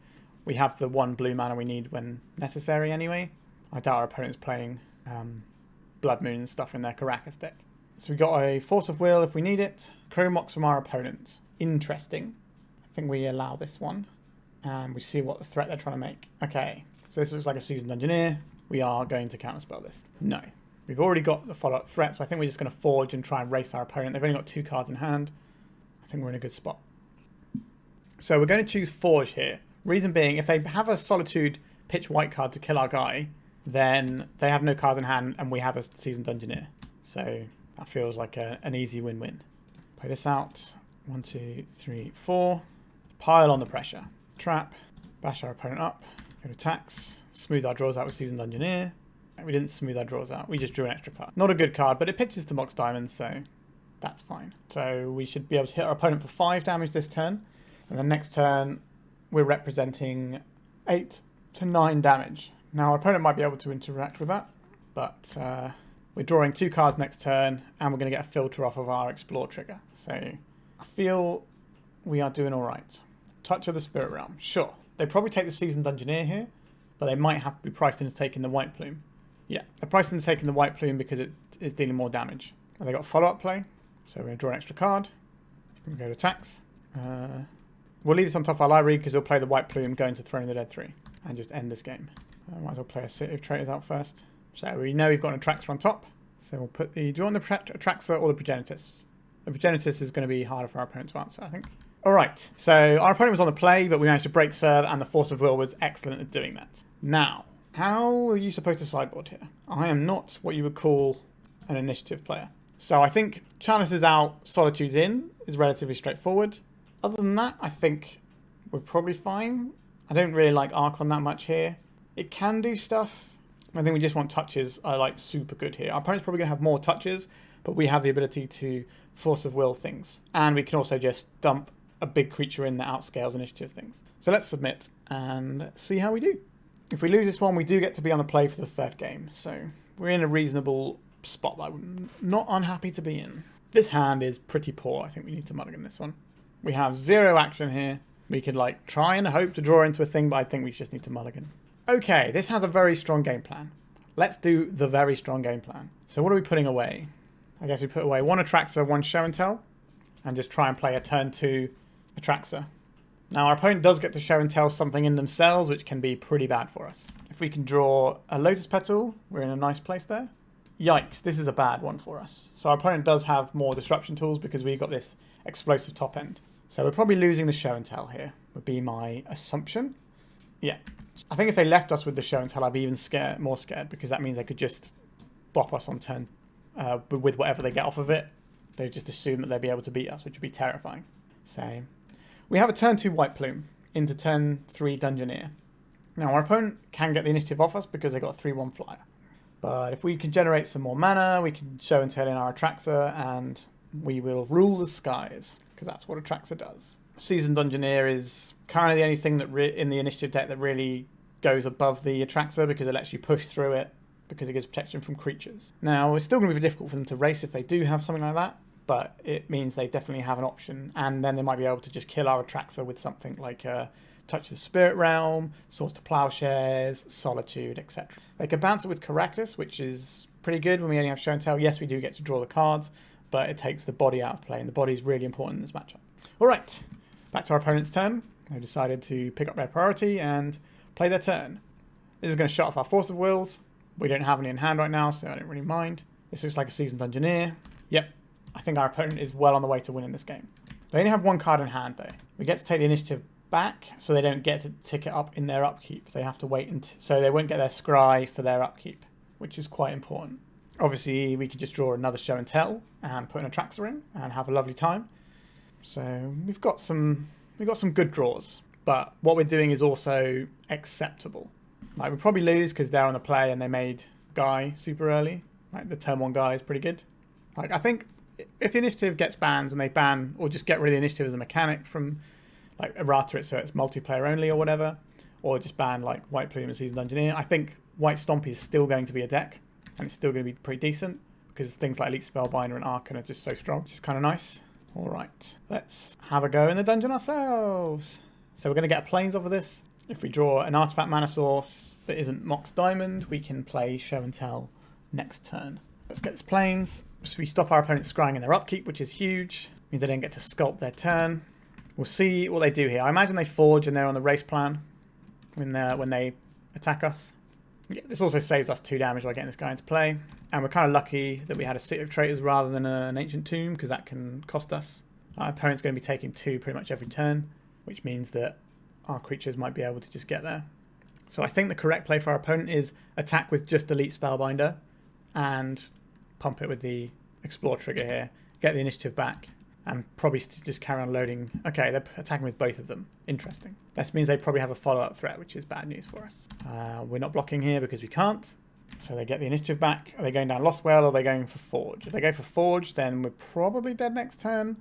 we have the 1 blue mana we need when necessary anyway. I doubt our opponent's playing Blood Moon and stuff in their Caracas deck. So we got a Force of Will if we need it. Chrome Mox from our opponent. Interesting. I think we allow this one. And we see what the threat they're trying to make. Okay. So this looks like a Seasoned Dungeoneer. We are going to counterspell this. No. We've already got the follow-up threat, so I think we're just going to Forge and try and race our opponent. They've only got 2 cards in hand. I think we're in a good spot. So we're going to choose Forge here. Reason being, if they have a Solitude pitch white card to kill our guy, then they have no cards in hand and we have a Seasoned Dungeoneer. So that feels like an easy win-win. Play this out. 1, 2, 3, 4. Pile on the pressure. Trap. Bash our opponent up. Go to attacks. Smooth our draws out with Seasoned Dungeoneer. We didn't smooth our draws out. We just drew an extra card. Not a good card, but it pitches to Mox Diamond, so that's fine. So we should be able to hit our opponent for 5 damage this turn. And then next turn, we're representing 8 to 9 damage. Now, our opponent might be able to interact with that, but we're drawing 2 cards next turn, and we're going to get a filter off of our Explore trigger. So I feel we are doing all right. Touch of the Spirit Realm. Sure. They probably take the Seasoned Dungeoneer here, but they might have to be priced into taking the White Plume. Yeah, they're priced into taking the White Plume because it is dealing more damage. And they got follow-up play, so we're going to draw an extra card. We're going to go to attacks. We'll leave this on top of our library because we'll play the White Plume, go into Throne of the Dead 3, and just end this game. Might as well play a City of Traitors out first. So we know we've got an Atraxa on top. So we'll put the... Do you want the Atraxa or the Progenitus? The Progenitus is going to be harder for our opponent to answer, I think. Alright, so our opponent was on the play, but we managed to break serve, and the Force of Will was excellent at doing that. Now, how are you supposed to sideboard here? I am not what you would call an initiative player. So I think Chalice is out, Solitude's in, is relatively straightforward. Other than that, I think we're probably fine. I don't really like Archon that much here. It can do stuff. I think we just want touches are like super good here. Our opponent's probably going to have more touches, but we have the ability to Force of Will things. And we can also just dump a big creature in that outscales initiative things. So let's submit and see how we do. If we lose this one, we do get to be on the play for the 3rd game. So we're in a reasonable spot that I'm not unhappy to be in. This hand is pretty poor. I think we need to mulligan this one. We have 0 action here. We could like try and hope to draw into a thing, but I think we just need to mulligan. Okay, this has a very strong game plan. Let's do the very strong game plan. So what are we putting away? I guess we put away 1 Atraxa, 1 Show and Tell, and just try and play a turn 2 Atraxa. Now our opponent does get to Show and Tell something in themselves, which can be pretty bad for us. If we can draw a Lotus Petal, we're in a nice place there. Yikes, this is a bad one for us. So our opponent does have more disruption tools because we've got this explosive top end. So we're probably losing the Show and Tell here, would be my assumption. Yeah. I think if they left us with the Show and Tell, I'd be even more scared, because that means they could just bop us on turn with whatever they get off of it. They just assume that they'll be able to beat us, which would be terrifying. So we have a turn 2 White Plume into turn 3 Dungeoneer. Now our opponent can get the initiative off us because they got a 3/1 flyer. But if we can generate some more mana, we can show and tell in our Atraxa, and we will rule the skies, because that's what Atraxa does. Seasoned Dungeoneer is kind of the only thing that in the initiative deck that really goes above the Atraxa, because it lets you push through it, because it gives protection from creatures. Now, it's still going to be difficult for them to race if they do have something like that, but it means they definitely have an option, and then they might be able to just kill our Atraxa with something like Touch the Spirit Realm, Swords to Plowshares, Solitude, etc. They can bounce it with Caraculus, which is pretty good when we only have Show and Tell. Yes, we do get to draw the cards, but it takes the body out of play, and the body is really important in this matchup. Alright, back to our opponent's turn. They decided to pick up their priority and play their turn. This is going to shut off our Force of Wills. We don't have any in hand right now, so I don't really mind. This looks like a Seasoned Dungeoneer. Yep, I think our opponent is well on the way to winning this game. They only have one card in hand, though. We get to take the initiative back, so they don't get to tick it up in their upkeep. They have to wait until, so they won't get their scry for their upkeep, which is quite important. Obviously, we could just draw another Show and Tell and put an Atraxa in and have a lovely time. So we've got some good draws, but what we're doing is also acceptable. Like, we'll probably lose because they're on the play and they made Guy super early. Like, the turn 1 Guy is pretty good. Like, I think if the initiative gets banned and they ban or just get rid of the initiative as a mechanic from like errata it so it's multiplayer only or whatever, or just ban like White Plume and Seasoned Dungeoneer, I think White Stompy is still going to be a deck, and it's still going to be pretty decent because things like Elite Spellbinder and Archon are just so strong, which is kind of nice. Alright, let's have a go in the dungeon ourselves. So we're going to get a Plains off of this. If we draw an artifact mana source that isn't Mox Diamond, we can play Show and Tell next turn. Let's get this Plains. So we stop our opponents scrying in their upkeep, which is huge. Means they don't get to sculpt their turn. We'll see what they do here. I imagine they forge and they're on the race plan when they attack us. Yeah, this also saves us 2 damage by getting this guy into play. And we're kind of lucky that we had a City of Traitors rather than an Ancient Tomb, because that can cost us. Our opponent's going to be taking 2 pretty much every turn, which means that our creatures might be able to just get there. So I think the correct play for our opponent is attack with just Elite Spellbinder and pump it with the Explore trigger here. Get the initiative back. And probably just carry on loading. Okay, they're attacking with both of them. Interesting. This means they probably have a follow-up threat, which is bad news for us. We're not blocking here because we can't. So they get the initiative back. Are they going down Lost Well or are they going for Forge? If they go for Forge, then we're probably dead next turn,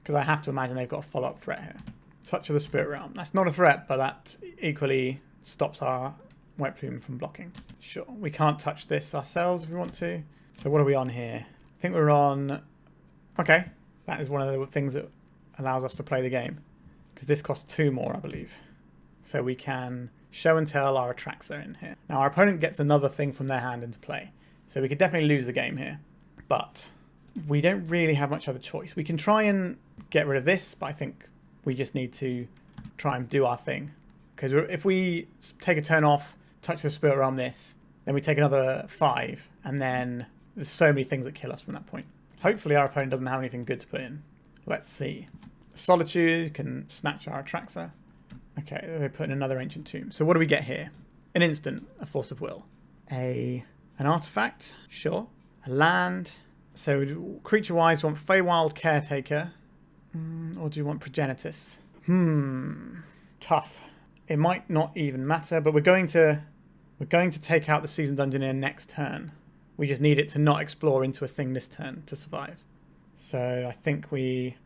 because I have to imagine they've got a follow-up threat here. Touch of the Spirit Realm. That's not a threat, but that equally stops our White Plume from blocking. Sure, we can't touch this ourselves if we want to. So what are we on here? I think we're on... Okay. That is one of the things that allows us to play the game, because this costs 2 more, I believe. So we can Show and Tell our Atraxa in here. Now our opponent gets another thing from their hand into play, so we could definitely lose the game here. But we don't really have much other choice. We can try and get rid of this, but I think we just need to try and do our thing. Because if we take a turn off, touch the Spirit Realm this, then we take another 5, and then there's so many things that kill us from that point. Hopefully our opponent doesn't have anything good to put in. Let's see. Solitude can snatch our Atraxa. Okay, they put in another Ancient Tomb. So what do we get here? An instant, a Force of Will. An artifact, sure. A land. So creature-wise, we want Feywild Caretaker. Or do you want Progenitus? Tough. It might not even matter, but we're going to take out the Seasoned Dungeoneer next turn. We just need it to not explore into a thing this turn to survive. So I think we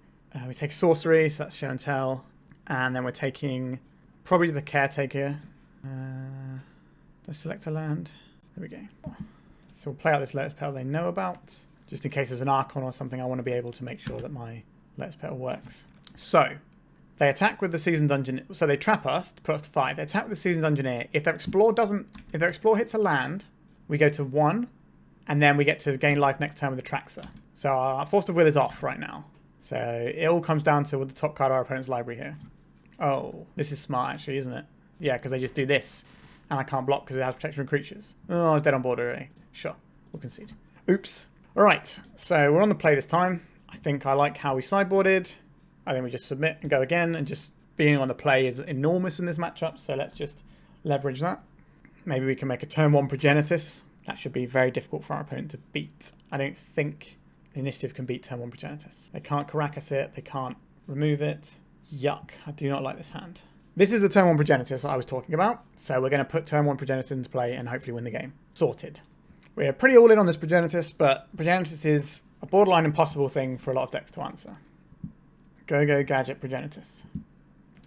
take sorcery, so that's Show and Tell. And then we're taking probably the Caretaker. Do I select a land? There we go. So we'll play out this Lotus Petal they know about. Just in case there's an Archon or something, I want to be able to make sure that my Lotus Petal works. So they attack with the Seasoned Dungeoneer. So they trap us to put us to 5. They attack with the Seasoned Dungeoneer. If their Explore hits a land, we go to 1. And then we get to gain life next turn with Atraxa. So our Force of Will is off right now. So it all comes down to the top card of our opponent's library here. Oh, this is smart actually, isn't it? Yeah, because they just do this. And I can't block because it has protection from creatures. Oh, I was dead on board already. Sure, we'll concede. Oops. Alright, so we're on the play this time. I think I like how we sideboarded. I think we just submit and go again. And just being on the play is enormous in this matchup. So let's just leverage that. Maybe we can make a turn 1 Progenitus. That should be very difficult for our opponent to beat. I don't think the initiative can beat turn 1 Progenitus. They can't Caraculus it. They can't remove it. Yuck. I do not like this hand. This is the turn 1 Progenitus that I was talking about. So we're going to put turn 1 Progenitus into play and hopefully win the game. Sorted. We're pretty all in on this Progenitus, but Progenitus is a borderline impossible thing for a lot of decks to answer. Go Gadget Progenitus.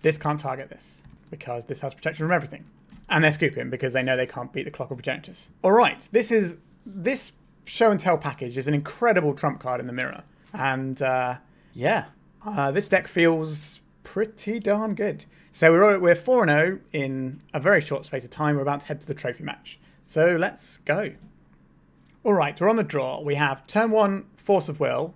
This can't target this because this has protection from everything. And they're scooping because they know they can't beat the Clock of Progenitus. Alright, this show and tell package is an incredible trump card in the mirror. And this deck feels pretty darn good. So we're 4-0 in a very short space of time. We're about to head to the trophy match. So let's go. Alright, we're on the draw. We have turn 1 Force of Will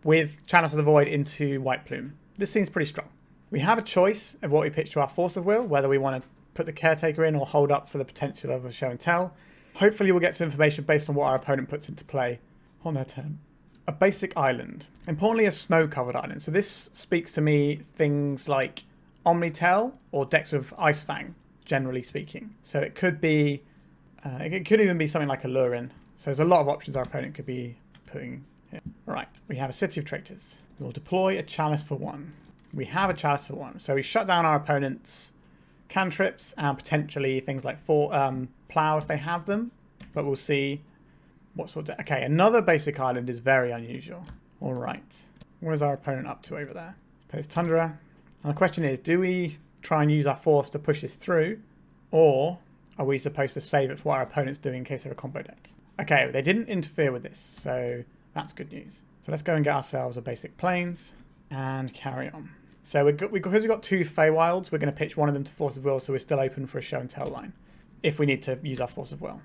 with Chalice of the Void into White Plume. This seems pretty strong. We have a choice of what we pitch to our Force of Will, whether we want to put the Caretaker in or hold up for the potential of a show and tell. Hopefully we'll get some information based on what our opponent puts into play on their turn. A basic island. Importantly, a snow-covered island. So this speaks to me things like Omnitel or decks of Ice Fang, generally speaking. So it could be, it could even be something like a Lurin. So there's a lot of options our opponent could be putting here. Right, we have a City of Traitors. We'll deploy a Chalice for 1. We have a Chalice for 1. So we shut down our opponent's cantrips and potentially things like Plow if they have them. But we'll see what sort of... Okay, another basic island is very unusual. All right. What is our opponent up to over there? Plays Tundra. And the question is, do we try and use our force to push this through? Or are we supposed to save it for what our opponent's doing in case they're a combo deck? Okay, they didn't interfere with this, so that's good news. So let's go and get ourselves a basic plains and carry on. So because we've got 2 Feywilds, we're going to pitch one of them to Force of Will, so we're still open for a show and tell line if we need to use our Force of Will.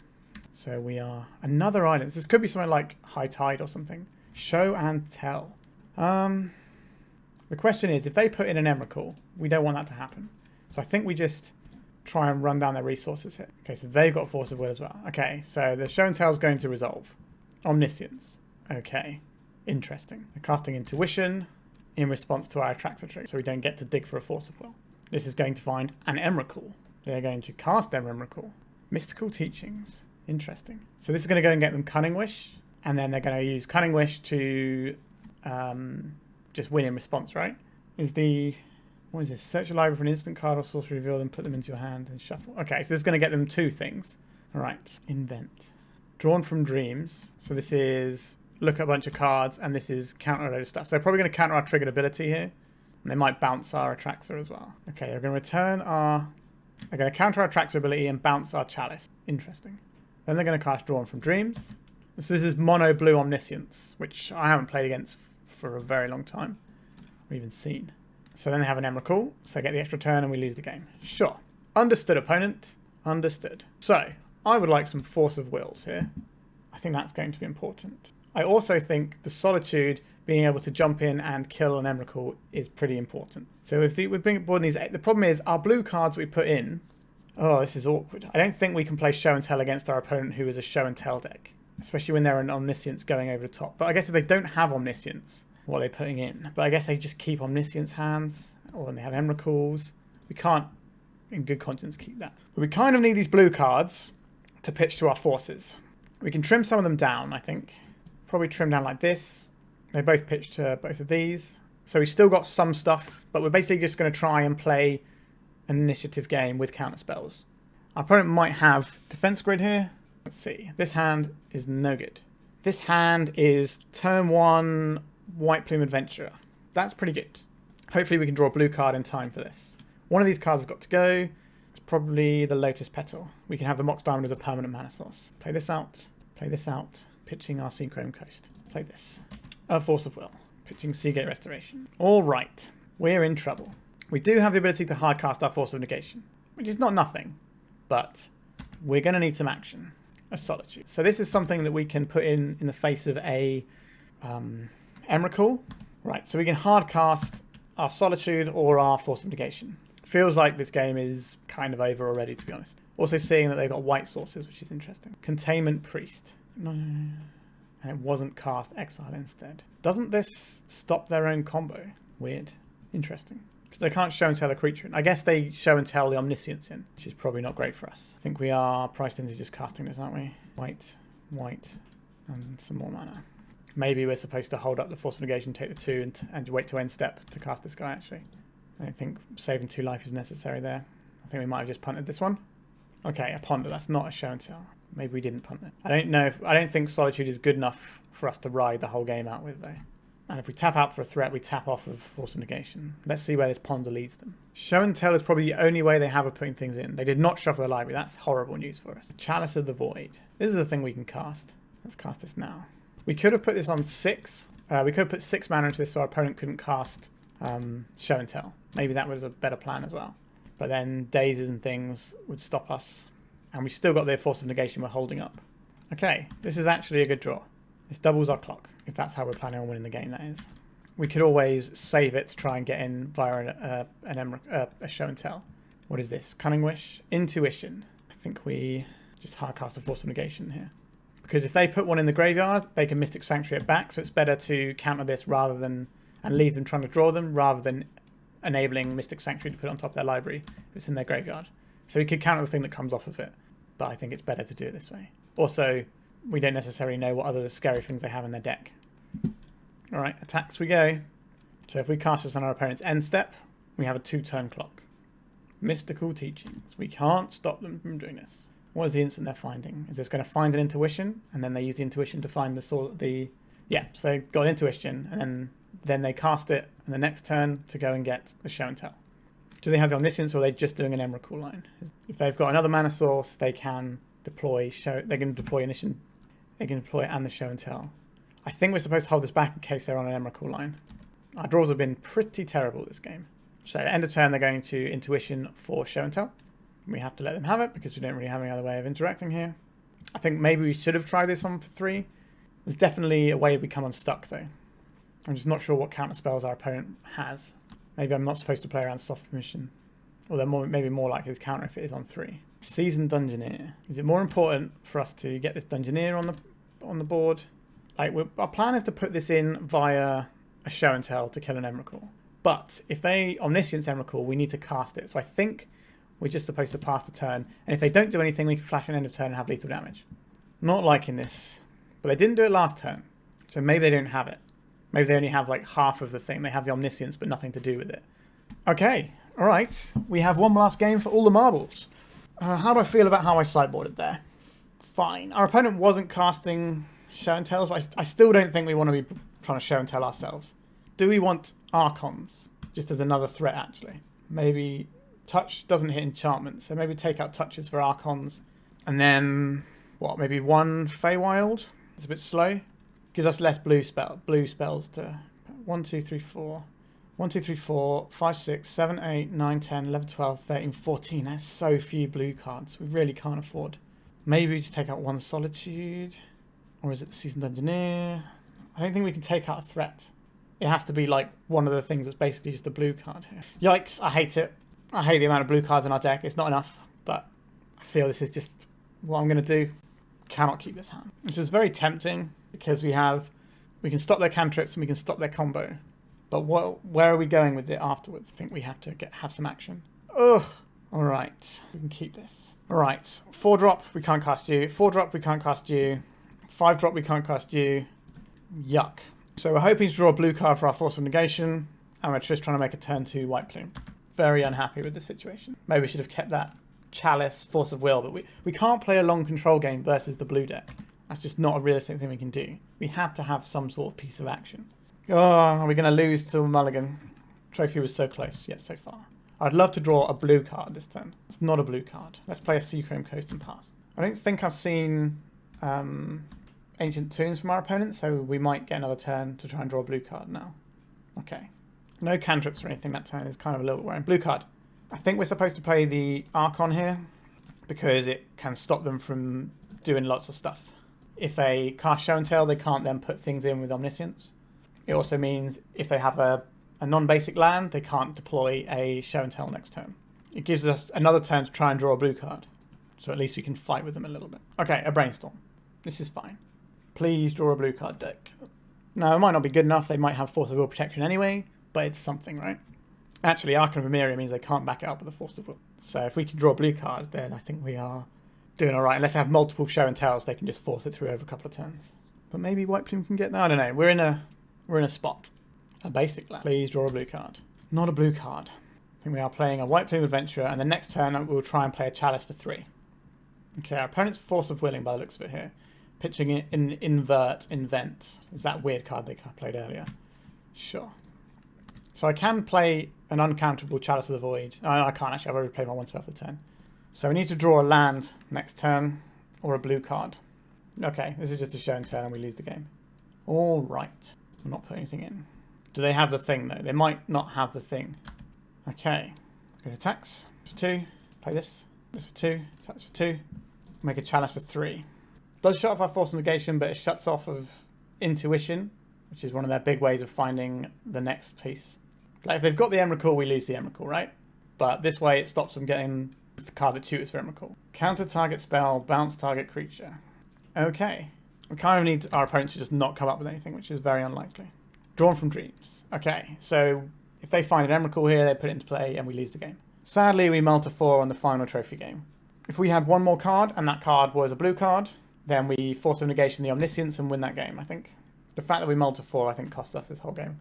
So we are another island. This could be something like High Tide or something. Show and tell. The question is, if they put in an Emrakul, we don't want that to happen. So I think we just try and run down their resources here. Okay, so they've got Force of Will as well. Okay, so the show and tell is going to resolve. Omniscience. Okay, interesting. They're casting Intuition in response to our Atraxa trick, so we don't get to dig for a Force of Will. This is going to find an Emrakul. They're going to cast their Emrakul. Mystical Teachings. Interesting. So this is going to go and get them Cunning Wish, and then they're going to use Cunning Wish to just win in response, right? What is this? Search your library for an instant card or sorcery, reveal them, put them into your hand, and shuffle. Okay, so this is going to get them 2 things. All right, invent. Drawn from Dreams. So this is look at a bunch of cards, and this is counter a load of stuff. So they're probably going to counter our triggered ability here, and they might bounce our Atraxa as well. Okay, they're going to return our... They're going to counter our Atraxa ability and bounce our Chalice. Interesting. Then they're going to cast Drawn from Dreams. So this is mono blue Omniscience, which I haven't played against for a very long time, or even seen. So then they have an Emrakul, so get the extra turn and we lose the game. Sure. Understood, opponent. Understood. So, I would like some Force of Wills here. I think that's going to be important. I also think the Solitude, being able to jump in and kill an Emrakul, is pretty important. So if we bring aboard these... The problem is, our blue cards we put in... Oh, this is awkward. I don't think we can play Show and Tell against our opponent who is a Show and Tell deck. Especially when they're an Omniscience going over the top. But I guess if they don't have Omniscience, what are they putting in? But I guess they just keep Omniscience hands. Or when they have Emrakuls. We can't, in good conscience, keep that. But we kind of need these blue cards to pitch to our forces. We can trim some of them down, I think. Probably trim down like this. They both pitch to both of these. So we've still got some stuff. But we're basically just going to try and play an initiative game with counter spells. Our opponent might have defense grid here. Let's see. This hand is no good. This hand is turn 1 White Plume Adventurer. That's pretty good. Hopefully we can draw a blue card in time for this. One of these cards has got to go. It's probably the Lotus Petal. We can have the Mox Diamond as a permanent mana source. Play this out. Play this out. Pitching our Seachrome Coast. Play this. A Force of Will. Pitching Seagate Restoration. All right. We're in trouble. We do have the ability to hardcast our Force of Negation, which is not nothing, but we're going to need some action. A Solitude. So this is something that we can put in the face of a Emrakul. Right, so we can hardcast our Solitude or our Force of Negation. Feels like this game is kind of over already, to be honest. Also seeing that they've got white sources, which is interesting. Containment Priest. No. And it wasn't cast Exile instead. Doesn't this stop their own combo? Weird. Interesting. Because they can't show and tell a creature in. I guess they show and tell the Omniscience in, which is probably not great for us. I think we are priced into just casting this, aren't we? White, white, and some more mana. Maybe we're supposed to hold up the Force of Negation, take the 2, and wait to end step to cast this guy, actually. I don't think saving 2 life is necessary there. I think we might have just punted this one. Okay, a ponder. That's not a show and tell. Maybe we didn't punt it. I don't think Solitude is good enough for us to ride the whole game out with, though. And if we tap out for a threat, we tap off of Force of Negation. Let's see where this ponder leads them. Show and tell is probably the only way they have of putting things in. They did not shuffle the library. That's horrible news for us. Chalice of the Void. This is the thing we can cast. Let's cast this now. We could have put this on 6. We could have put 6 mana into this so our opponent couldn't cast show and tell. Maybe that was a better plan as well. But then dazes and things would stop us. And we still got the Force of Negation we're holding up. Okay, this is actually a good draw. This doubles our clock, if that's how we're planning on winning the game, that is. We could always save it to try and get in via a show and tell. What is this? Cunning Wish? Intuition. I think we just hard cast a Force of Negation here. Because if they put one in the graveyard, they can Mystic Sanctuary it back, so it's better to counter this rather than, and leave them trying to draw them, rather than enabling Mystic Sanctuary to put on top of their library if it's in their graveyard. So we could counter the thing that comes off of it, but I think it's better to do it this way. Also, we don't necessarily know what other scary things they have in their deck. Alright, attacks we go. So if we cast this on our opponent's end step, we have a 2-turn clock. Mystical Teachings. We can't stop them from doing this. What is the instant they're finding? Is this going to find an intuition, and then they use the intuition to find yeah, so they got intuition, and then they cast it, and the next turn to go and get the show and tell. Do they have the omniscience, or are they just doing an Emrakul line? If they've got another mana source, they can deploy they can deploy initiation. They can deploy it and the show and tell. I think we're supposed to hold this back in case they're on an Emrakul line. Our draws have been pretty terrible this game. So end of turn, they're going to intuition for show and tell. We have to let them have it because we don't really have any other way of interacting here. I think maybe we should have tried this on for 3. There's definitely a way we come unstuck though. I'm just not sure what counter spells our opponent has. Maybe I'm not supposed to play around soft permission. Or they're maybe more likely to counter if it is on 3. Seasoned Dungeoneer. Is it more important for us to get this Dungeoneer on the board? Like our plan is to put this in via a show and tell to kill an Emrakul. But if they omniscience Emrakul, we need to cast it. So I think we're just supposed to pass the turn. And if they don't do anything, we can flash an end of turn and have lethal damage. Not liking this. But they didn't do it last turn. So maybe they don't have it. Maybe they only have like half of the thing. They have the omniscience, but nothing to do with it. Okay. All right. We have one last game for all the marbles. How do I feel about how I sideboarded there? Fine. Our opponent wasn't casting show and tells, but I still don't think we want to be trying to show and tell ourselves. Do we want Archons? Just as another threat, actually. Maybe touch doesn't hit enchantment, so maybe take out touches for Archons. And then, what, maybe 1 Feywild? It's a bit slow. Gives us less blue spells to 1, 2, 3, 4. 1, 2, 3, 4, 5, 6, 7, 8, 9, 10, 11, 12, 13, 14. That's so few blue cards. We really can't afford. Maybe we just take out 1 Solitude. Or is it the Seasoned Dungeoneer? I don't think we can take out a threat. It has to be like one of the things that's basically just a blue card here. Yikes, I hate it. I hate the amount of blue cards in our deck. It's not enough, but I feel this is just what I'm going to do. Cannot keep this hand. This is very tempting because we can stop their cantrips and we can stop their combo. But where are we going with it afterwards? I think we have to have some action. Ugh. All right, we can keep this. All right, 4-drop, we can't cast you. 4-drop, we can't cast you. 5-drop, we can't cast you. Yuck. So we're hoping to draw a blue card for our Force of Negation, and we're just trying to make a turn 2 white Plume. Very unhappy with the situation. Maybe we should have kept that Chalice, Force of Will, but we can't play a long control game versus the blue deck. That's just not a realistic thing we can do. We had to have some sort of piece of action. Oh, are we going to lose to Mulligan? Trophy was so close, yet so far. I'd love to draw a blue card this turn. It's not a blue card. Let's play a Seachrome Coast and pass. I don't think I've seen Ancient Tunes from our opponent, so we might get another turn to try and draw a blue card now. Okay. No cantrips or anything that turn is kind of a little bit worrying. Blue card. I think we're supposed to play the Archon here because it can stop them from doing lots of stuff. If they cast Show and Tell, they can't then put things in with Omniscience. It also means if they have a non-basic land, they can't deploy a Show and Tell next turn. It gives us another turn to try and draw a blue card. So at least we can fight with them a little bit. Okay, a Brainstorm. This is fine. Please draw a blue card deck. Now, it might not be good enough. They might have Force of Will protection anyway, but it's something, right? Actually, Archon of Emeria means they can't back it up with a Force of Will. So if we can draw a blue card, then I think we are doing all right. Unless they have multiple Show and Tells, they can just force it through over a couple of turns. But maybe White Plume can get there. I don't know. We're in a spot. A basic land. Please draw a blue card. Not a blue card. I think we are playing a White Plume Adventurer, and the next turn we'll try and play a Chalice for 3. Okay, our opponent's Force of Willing by the looks of it here. Pitching it in Invent. Is that weird card they played earlier? Sure. So I can play an uncounterable Chalice of the Void. No, I can't actually. I've already played my 1 spell for turn. So we need to draw a land next turn or a blue card. Okay, this is just a show and turn and we lose the game. All right. I'll not put anything in. Do they have the thing though? They might not have the thing. Okay. Go to attacks for 2. Play this. This for 2. Attacks for 2. Make a Chalice for 3. Does shut off our Force of Negation, but it shuts off of Intuition, which is one of their big ways of finding the next piece. Like if they've got the Emrakul, we lose the Emrakul, right? But this way it stops them getting the card that tutors for Emrakul. Counter target spell, bounce target creature. Okay. We kind of need our opponent to just not come up with anything, which is very unlikely. Drawn from Dreams. Okay, so if they find an Emrakul here, they put it into play and we lose the game. Sadly, we mull to 4 on the final trophy game. If we had one more card and that card was a blue card, then we Force of Negation the Omniscience and win that game, I think. The fact that we mull to 4, I think, cost us this whole game.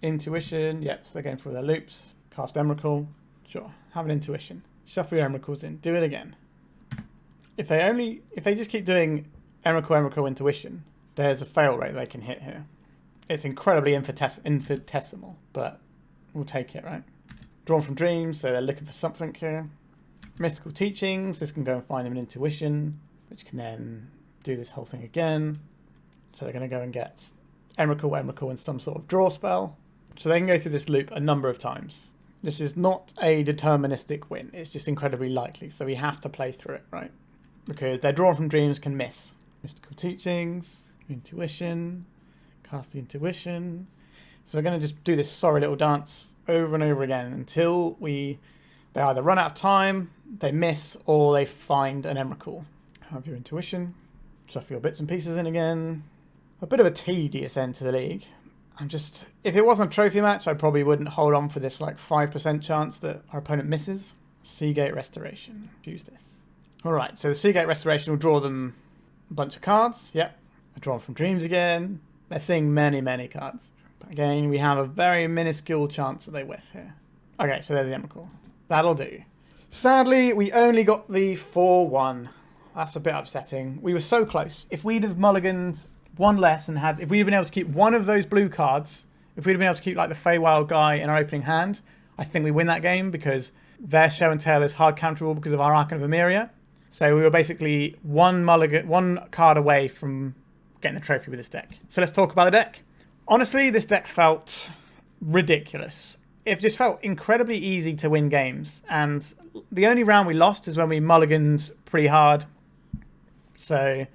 Intuition, yep, so they're going through their loops. Cast Emrakul, sure, have an Intuition. Shuffle your Emrakuls in, do it again. If they just keep doing Emrakul, Intuition, there's a fail rate they can hit here. It's incredibly infinitesimal, but we'll take it, right? Drawn from Dreams, so they're looking for something here. Mystical Teachings, this can go and find them an Intuition, which can then do this whole thing again. So they're going to go and get Emrakul, and some sort of draw spell. So they can go through this loop a number of times. This is not a deterministic win. It's just incredibly likely. So we have to play through it, right? Because their Drawn from Dreams can miss. Mystical Teachings, Intuition, cast the Intuition. So we're going to just do this sorry little dance over and over again until they either run out of time, they miss, or they find an Emrakul. Have your Intuition. Shuffle your bits and pieces in again. A bit of a tedious end to the league. If it wasn't a trophy match, I probably wouldn't hold on for this like 5% chance that our opponent misses. Seagate Restoration. Use this. Alright, so the Seagate Restoration will draw them a bunch of cards. Yep. Drawn from Dreams again. They're seeing many, many cards. But again, we have a very minuscule chance that they whiff here. Okay, so there's the Emrakul. That'll do. Sadly, we only got the 4-1. That's a bit upsetting. We were so close. If we'd have mulliganed one less and if we'd have been able to keep one of those blue cards, if we'd have been able to keep like the Feywild guy in our opening hand, I think we win that game because their show and tell is hard counterable because of our Archon of Emeria. So we were basically one card away from getting the trophy with this deck. So let's talk about the deck. Honestly, this deck felt ridiculous. It just felt incredibly easy to win games. And the only round we lost is when we mulliganed pretty hard. So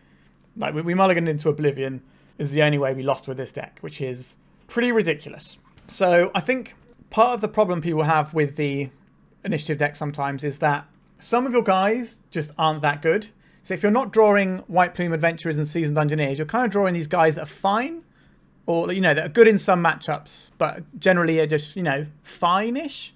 like we mulliganed into oblivion is the only way we lost with this deck, which is pretty ridiculous. So I think part of the problem people have with the initiative deck sometimes is that some of your guys just aren't that good. So if you're not drawing White Plume Adventurers and Seasoned Dungeoneers, you're kind of drawing these guys that are fine, or that are good in some matchups, but generally are just, fine-ish.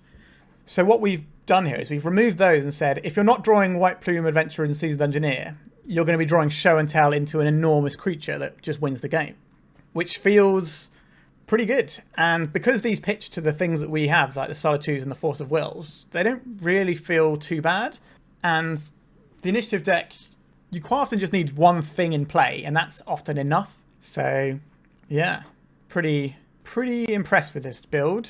So what we've done here is we've removed those and said, if you're not drawing White Plume Adventurer and Seasoned Dungeoneer, you're going to be drawing show and tell into an enormous creature that just wins the game, which feels pretty good. And because these pitch to the things that we have, like the Solitudes and the Force of Wills, they don't really feel too bad. And the initiative deck, you quite often just need one thing in play, and that's often enough. So yeah, pretty impressed with this build.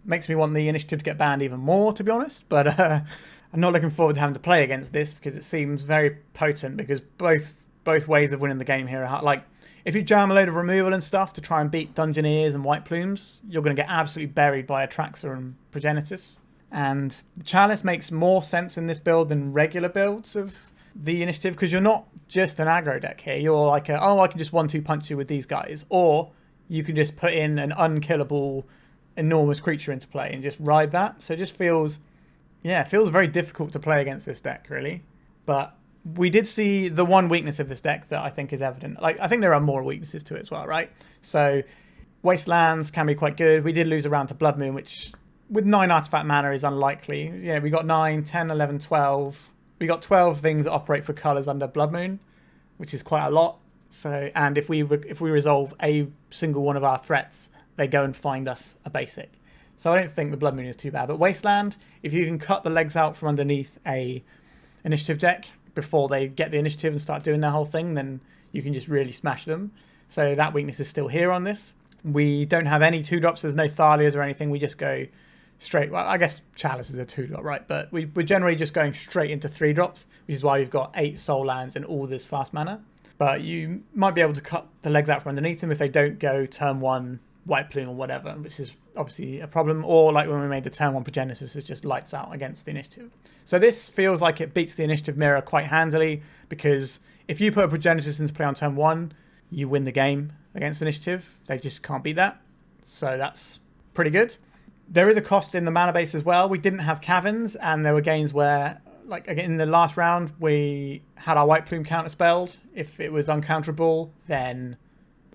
Makes me want the initiative to get banned even more, to be honest. But I'm not looking forward to having to play against this because it seems very potent. Because both ways of winning the game here are hard. Like if you jam a load of removal and stuff to try and beat Dungeoneers and White Plumes, you're going to get absolutely buried by Atraxa and Progenitus. And the Chalice makes more sense in this build than regular builds of the initiative, because you're not just an aggro deck here. You're like, I can just 1-2 punch you with these guys. Or you can just put in an unkillable, enormous creature into play and just ride that. So it just feels very difficult to play against this deck, really. But we did see the one weakness of this deck that I think is evident. Like, I think there are more weaknesses to it as well, right? So Wastelands can be quite good. We did lose a round to Blood Moon, which with 9 artifact mana is unlikely. We got 9, 10, 11, 12. We got 12 things that operate for colours under Blood Moon, which is quite a lot. So, and if we resolve a single one of our threats, they go and find us a basic. So I don't think the Blood Moon is too bad. But Wasteland, if you can cut the legs out from underneath a initiative deck before they get the initiative and start doing their whole thing, then you can just really smash them. So that weakness is still here on this. We don't have any 2-drops. There's no Thalias or anything. We just go straight. Well, I guess Chalice is a 2-drop, right? But we're generally just going straight into 3-drops, which is why we've got 8 soul lands and all this fast mana. But you might be able to cut the legs out from underneath them if they don't go turn 1 White Plume or whatever, which is obviously a problem. Or like when we made the turn 1 Progenitus, it's just lights out against the initiative. So this feels like it beats the initiative mirror quite handily, because if you put a Progenitus into play on turn 1, you win the game against initiative. They just can't beat that. So that's pretty good. There is a cost in the mana base as well. We didn't have Caverns, and there were games where, like again, in the last round, we had our White Plume counterspelled. If it was uncounterable, then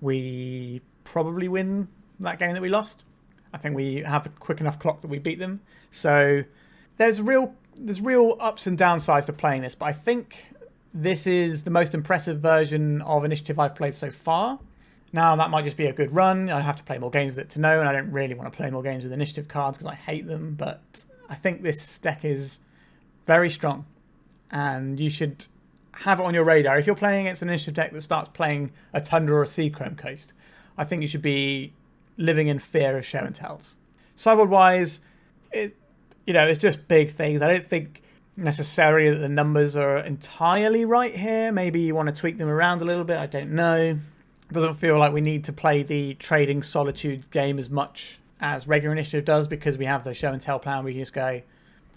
we probably win that game that we lost. I think we have a quick enough clock that we beat them. So there's real ups and downsides to playing this, but I think this is the most impressive version of initiative I've played so far. Now, that might just be a good run. I have to play more games with it to know, and I don't really want to play more games with initiative cards because I hate them, but I think this deck is very strong, and you should have it on your radar. If you're playing against an initiative deck that starts playing a Tundra or a Seachrome Coast, I think you should be living in fear of show and tells. Sideboard-wise, it's just big things. I don't think necessarily that the numbers are entirely right here. Maybe you want to tweak them around a little bit. I don't know. It doesn't feel like we need to play the trading Solitude game as much as regular initiative does, because we have the show and tell plan. We can just go,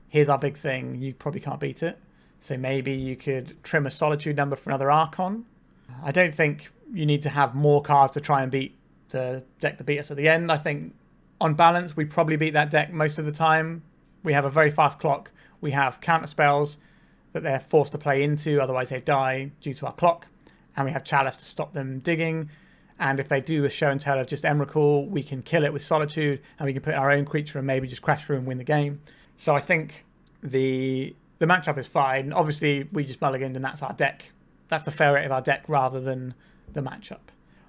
here's our big thing. You probably can't beat it. So maybe you could trim a Solitude number for another Archon. I don't think you need to have more cards to try and beat the deck that beat us at the end. I think on balance, we probably beat that deck most of the time. We have a very fast clock. We have counter spells that they're forced to play into, otherwise they die due to our clock. And we have Chalice to stop them digging. And if they do a show and tell of just Emrakul, we can kill it with Solitude, and we can put our own creature and maybe just crash through and win the game. So I think the matchup is fine. Obviously, we just mulliganed and that's our deck. That's the fair rate of our deck rather than the matchup.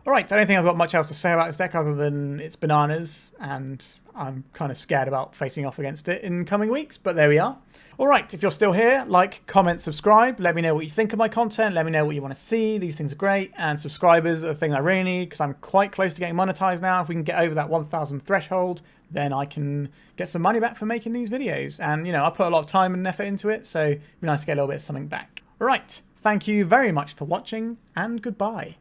All right, I don't think I've got much else to say about this deck other than it's bananas, and I'm kind of scared about facing off against it in coming weeks, but there we are. All right, if you're still here, like, comment, subscribe. Let me know what you think of my content. Let me know what you want to see. These things are great, and subscribers are the thing I really need, because I'm quite close to getting monetized now. If we can get over that 1,000 threshold, then I can get some money back for making these videos. And, I put a lot of time and effort into it, so it'd be nice to get a little bit of something back. All right, thank you very much for watching, and goodbye.